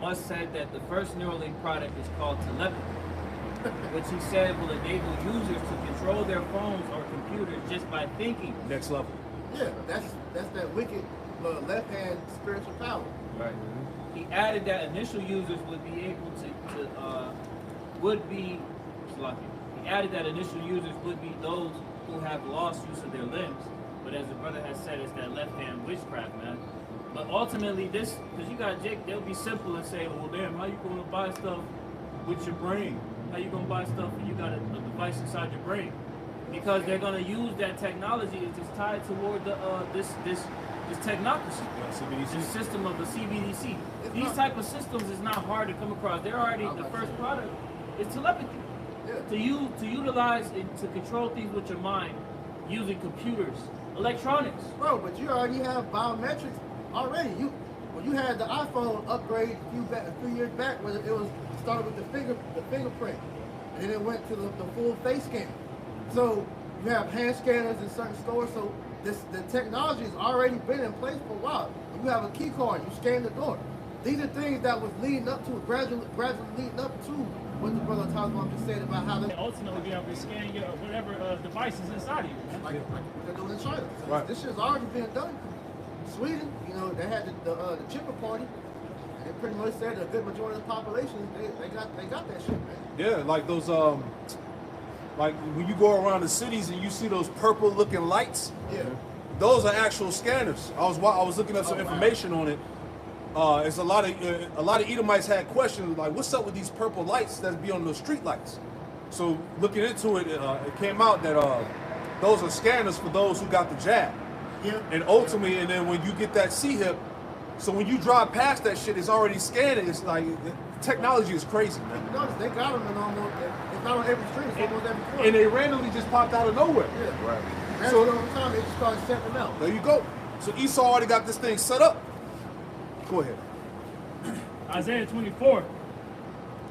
Musk said that the first Neuralink product is called telepathy, which he said will enable users to control their phones or computers just by thinking. Next level. Yeah, that's that wicked left hand spiritual power. Right. He added that initial users would be able He added that initial users would be those who have lost use of their limbs. But as the brother has said, it's that left hand witchcraft, man. But ultimately, this, because you got Jake, they'll be simple and say, well, damn, how you going to buy stuff with your brain? How you going to buy stuff when you got a device inside your brain? Because they're going to use that technology. It's tied toward the this technocracy. This system of the CBDC. These type of systems is not hard to come across. They're already, the first product is telepathy. Yeah. To utilize and to control things with your mind using computers, electronics. Bro, but you already have biometrics already. When you had the iPhone upgrade a few years back, where it was started with the fingerprint, and then it went to the full face scan. So you have hand scanners in certain stores. So the technology has already been in place for a while. When you have a key card, you scan the door. These are things that was leading up to gradually leading up to what the brother Tasman just said about how they Ultimately, be able to scan your whatever device is inside of you. like they're doing in China. So Right. this shit's already been done. Sweden, they had the Chipper party. And they pretty much said a good majority of the population they got that shit, man. Yeah, like those like when you go around the cities and you see those purple looking lights, Yeah. those are actual scanners. I was looking up some information on it. It's a lot of Edomites had questions like, what's up with these purple lights that be on those street lights? So looking into it, it came out that those are scanners for those who got the jab. Yeah. And ultimately, and then when you get that C-hip, so when you drive past that shit, it's already scanning. It's like, the technology is crazy, man. You notice they got them in almost, if not on every street, it's almost every corner. And they randomly just popped out of nowhere. Yeah. Right. That's So- the only time they just started setting them out. There you go. So Esau already got this thing set up. Go ahead. Isaiah 24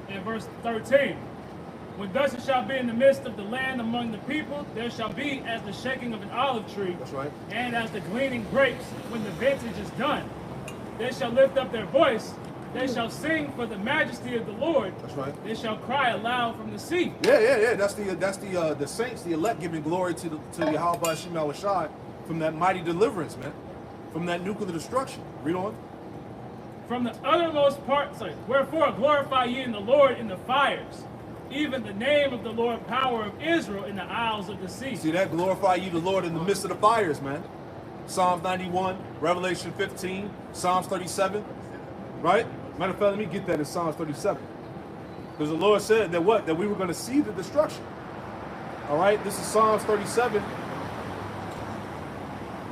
and verse 13. When thus it shall be in the midst of the land among the people, there shall be as the shaking of an olive tree, That's right. and as the gleaning grapes when the vintage is done. They shall lift up their voice, they shall sing for the majesty of the Lord. That's right. They shall cry aloud from the sea. Yeah. That's the saints, the elect, giving glory to Yahweh Shem Shai from that mighty deliverance, man. From that nuclear destruction. Read on. From the uttermost parts, wherefore glorify ye in the Lord in the fires, even the name of the Lord power of Israel in the isles of the sea. See that? Glorify ye the Lord in the midst of the fires, man. Psalms 91, Revelation 15, Psalms 37. Right? Matter of fact, let me get that in Psalms 37. Because the Lord said that what? That we were going to see the destruction. All right? This is Psalms 37.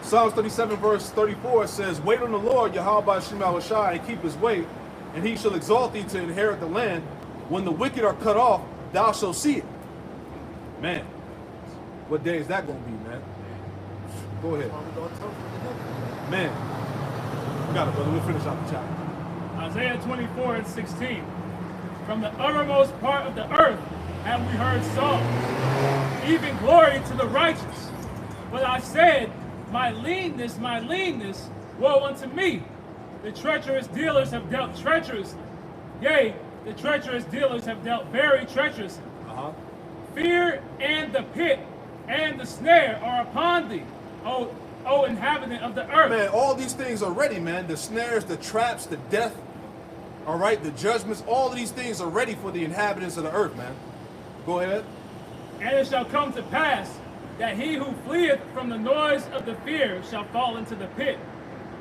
Psalms 37 verse 34 says, wait on the Lord, Yahweh Shem Shai, and keep his way, and he shall exalt thee to inherit the land. When the wicked are cut off, thou shalt see it. Man, what day is that going to be, man? Go ahead. Man, we got it, brother. We'll finish out the chapter. Isaiah 24 and 16. From the uttermost part of the earth have we heard songs, even glory to the righteous. But I said, my leanness, woe unto me. The treacherous dealers have dealt treacherously. Yea, the treacherous dealers have dealt very treacherously. Fear and the pit and the snare are upon thee, O inhabitant of the earth. Man, all these things are ready, man. The snares, the traps, the death, all right, the judgments, all of these things are ready for the inhabitants of the earth, man. Go ahead. And it shall come to pass that he who fleeth from the noise of the fear shall fall into the pit,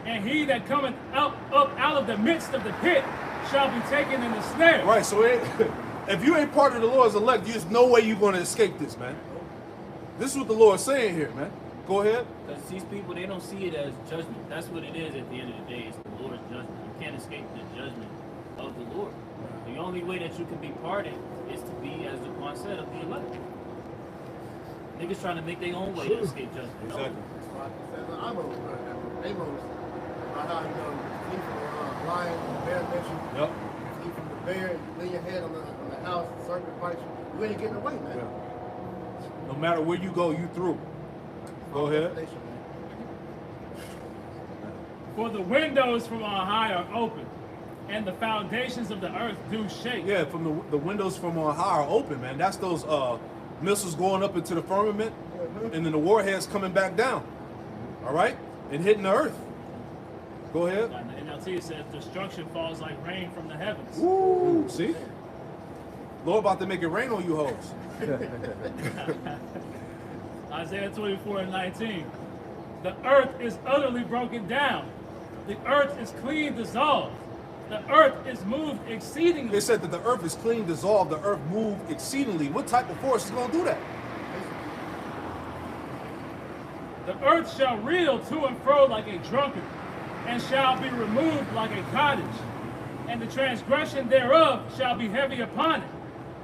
and he that cometh up out of the midst of the pit shall be taken in the snare. Right, so if you ain't part of the Lord's elect, there's no way you're going to escape this, man. This is what the Lord's saying here, man. Go ahead. Because these people, they don't see it as judgment. That's what it is at the end of the day. It's the Lord's judgment. You can't escape the judgment of the Lord. The only way that you can be pardoned is to be, as the Quran said, of the elect. Niggas trying to make their own way to escape judgment. Exactly. That's why it says Amos, about how, flee from the lion, the bear mentioned, Yep. flee from the bear, lay your head on the house, the serpent bites you. You ain't getting away, man. Yeah. No matter where you go, you through. Go ahead. Nation, man. For the windows from on high are open, and the foundations of the earth do shake. Yeah, from the windows from on high are open, man. That's those missiles going up into the firmament, and then the warheads coming back down. All right, and hitting the earth. Go ahead. And the NLT says destruction falls like rain from the heavens. Woo! See, Lord about to make it rain on you hoes. Isaiah 24:19. The earth is utterly broken down. The earth is clean dissolved. The earth is moved exceedingly. They said that the earth is clean, dissolved. The earth moved exceedingly. What type of force is going to do that? The earth shall reel to and fro like a drunkard, and shall be removed like a cottage. And the transgression thereof shall be heavy upon it,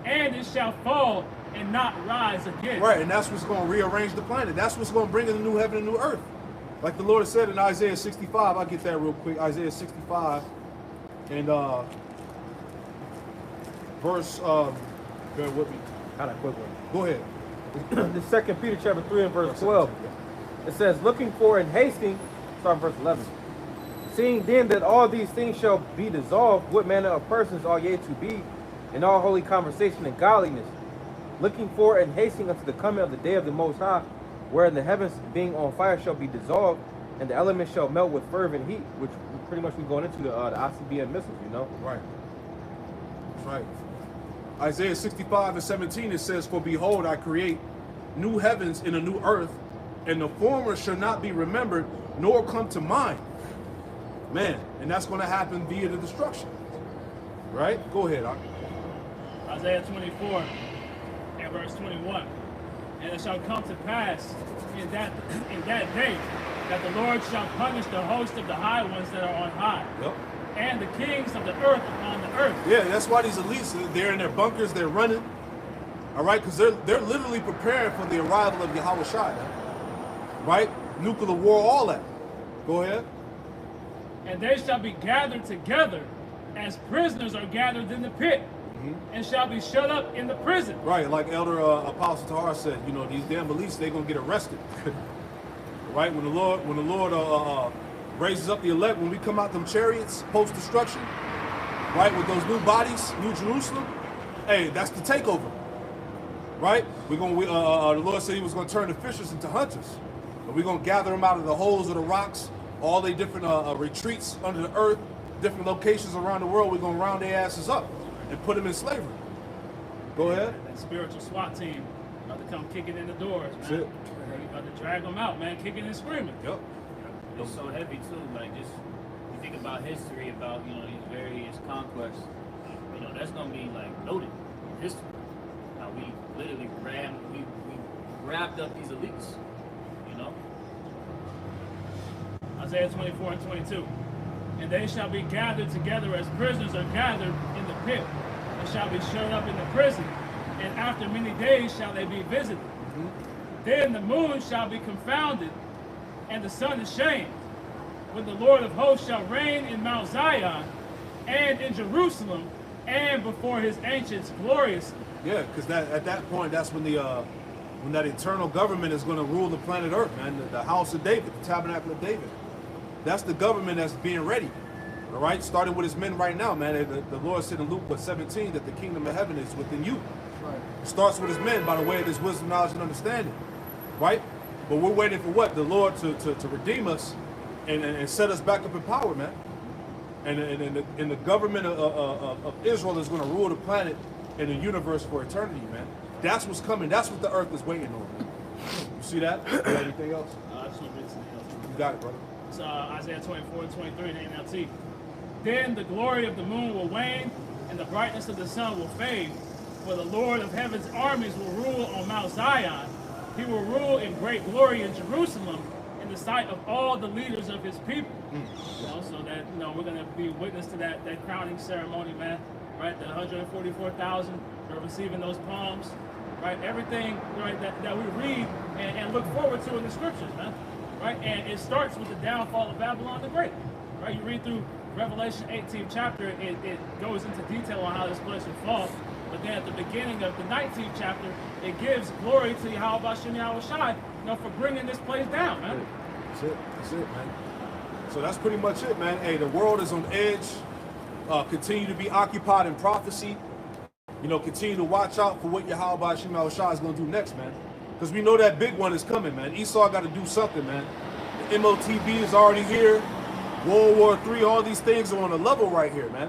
and it shall fall and not rise again. Right, and that's what's going to rearrange the planet. That's what's going to bring in the new heaven and new earth. Like the Lord said in Isaiah 65. I'll get that real quick. Isaiah 65 and verse, bear with me. Kind of quick one. Go ahead. The 2 Peter chapter 3 and verse 12. It says, looking for and hasting, starting verse 11. Seeing then that all these things shall be dissolved, what manner of persons are ye to be in all holy conversation and godliness, looking for and hasting unto the coming of the day of the Most High, wherein the heavens being on fire shall be dissolved, and the elements shall melt with fervent heat, which pretty much we going into the ICBM missiles, Right. That's right. Isaiah 65 and 17, it says, for behold, I create new heavens and a new earth, and the former shall not be remembered, nor come to mind. Man, and that's going to happen via the destruction. Right? Go ahead, Ak. Isaiah 24 and verse 21. And it shall come to pass in that day that the Lord shall punish the host of the high ones that are on high, Yep. and the kings of the earth upon the earth. Yeah, that's why these elites, they're in their bunkers, they're running. All right, because they're literally preparing for the arrival of Yahweh Shai. Right? Nuclear war, all that. Go ahead. And they shall be gathered together as prisoners are gathered in the pit, and shall be shut up in the prison. Right, like Elder Apostle Tahar said, these damn elites, they're gonna get arrested. Right? When the Lord raises up the elect, when we come out them chariots post-destruction, right, with those new bodies, New Jerusalem, hey, that's the takeover. Right? The Lord said he was gonna turn the fishers into hunters. And we're gonna gather them out of the holes of the rocks, all the different retreats under the earth, different locations around the world. We're gonna round their asses up and put them in slavery. Go ahead. That spiritual SWAT team about to come kicking in the doors, man. That's it. They about to drag them out, man, kicking and screaming. Yep. It's so heavy too. Like just you think about history, about these various conquests. That's gonna be like noted in history. How we literally grabbed up these elites. Isaiah 24 and 22. And they shall be gathered together as prisoners are gathered in the pit, and shall be shut up in the prison, and after many days shall they be visited. Then the moon shall be confounded, and the sun ashamed, when the Lord of hosts shall reign in Mount Zion, and in Jerusalem, and before his ancients gloriously. Yeah, because at that point, that's when when that eternal government is going to rule the planet Earth, man. The house of David, the tabernacle of David. That's the government that's being ready. All right, starting with his men right now, man. The Lord said in Luke 17 that the kingdom of heaven is within you. Right. It starts with his men by the way of his wisdom, knowledge, and understanding. Right? But we're waiting for what? The Lord to redeem us and set us back up in power, man. And the government of Israel is going to rule the planet and the universe for eternity, man. That's what's coming. That's what the earth is waiting on. You see that? You got anything else? I just want to read something else. You got it, brother. It's Isaiah 24 and 23 in the NLT. Then the glory of the moon will wane, and the brightness of the sun will fade, for the Lord of heaven's armies will rule on Mount Zion, He will rule in great glory in Jerusalem in the sight of all the leaders of his people. You know, so that we're gonna be witness to that crowning ceremony, man. Right, the 144,000 are receiving those palms. Right, everything right that we read and look forward to in the scriptures, man. Right, and it starts with the downfall of Babylon the Great. Right, you read through Revelation 18th chapter, it goes into detail on how this place will fall. But then at the beginning of the 19th chapter, it gives glory to Yahweh Hashem Yahweh Shai, for bringing this place down, man. That's it, man. So that's pretty much it, man. Hey, the world is on edge. Continue to be occupied in prophecy. Continue to watch out for what Yahweh Hashem Yahweh Shai is going to do next, man. Because we know that big one is coming, man. Esau got to do something, man. The MOTB is already here. World War III, all these things are on a level right here, man.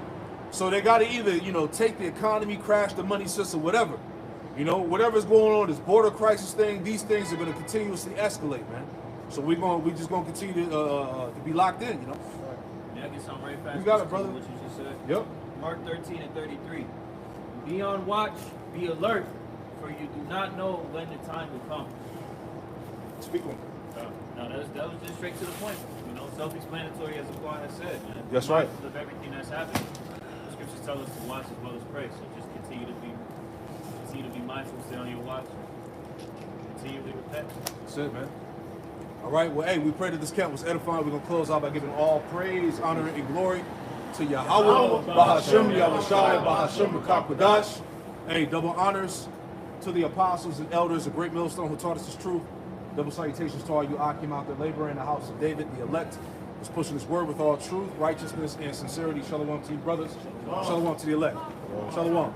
So they got to either, take the economy, crash the money system, whatever. Whatever's going on, this border crisis thing, these things are going to continuously escalate, man. So we just going to continue to be locked in, Yeah, I get something right fast. You got it, brother. What you just said. Yep. Mark 13 and 33. Be on watch, be alert, for you do not know when the time will come. Speak on. No, that was just straight to the point. Self-explanatory as Aquan has said, man. That's right. Of everything that's happening. The scriptures tell us to watch as well as pray. So just continue to be mindful, stay on your watch, continually repent. That's it, man. All right, well, hey, we pray that this camp was edifying. We're going to close out by giving all praise, honor, and glory to Yahweh, Bahashem, Yahushai, Bahashem, Makakwadash. Hey, double honors to the apostles and elders of Great Millstone who taught us this truth. Double salutations to all you Akim out there laboring in the house of David, the elect, who's pushing his word with all truth, righteousness, and sincerity. Shalom to you, brothers. Shalom to the elect. Shalom.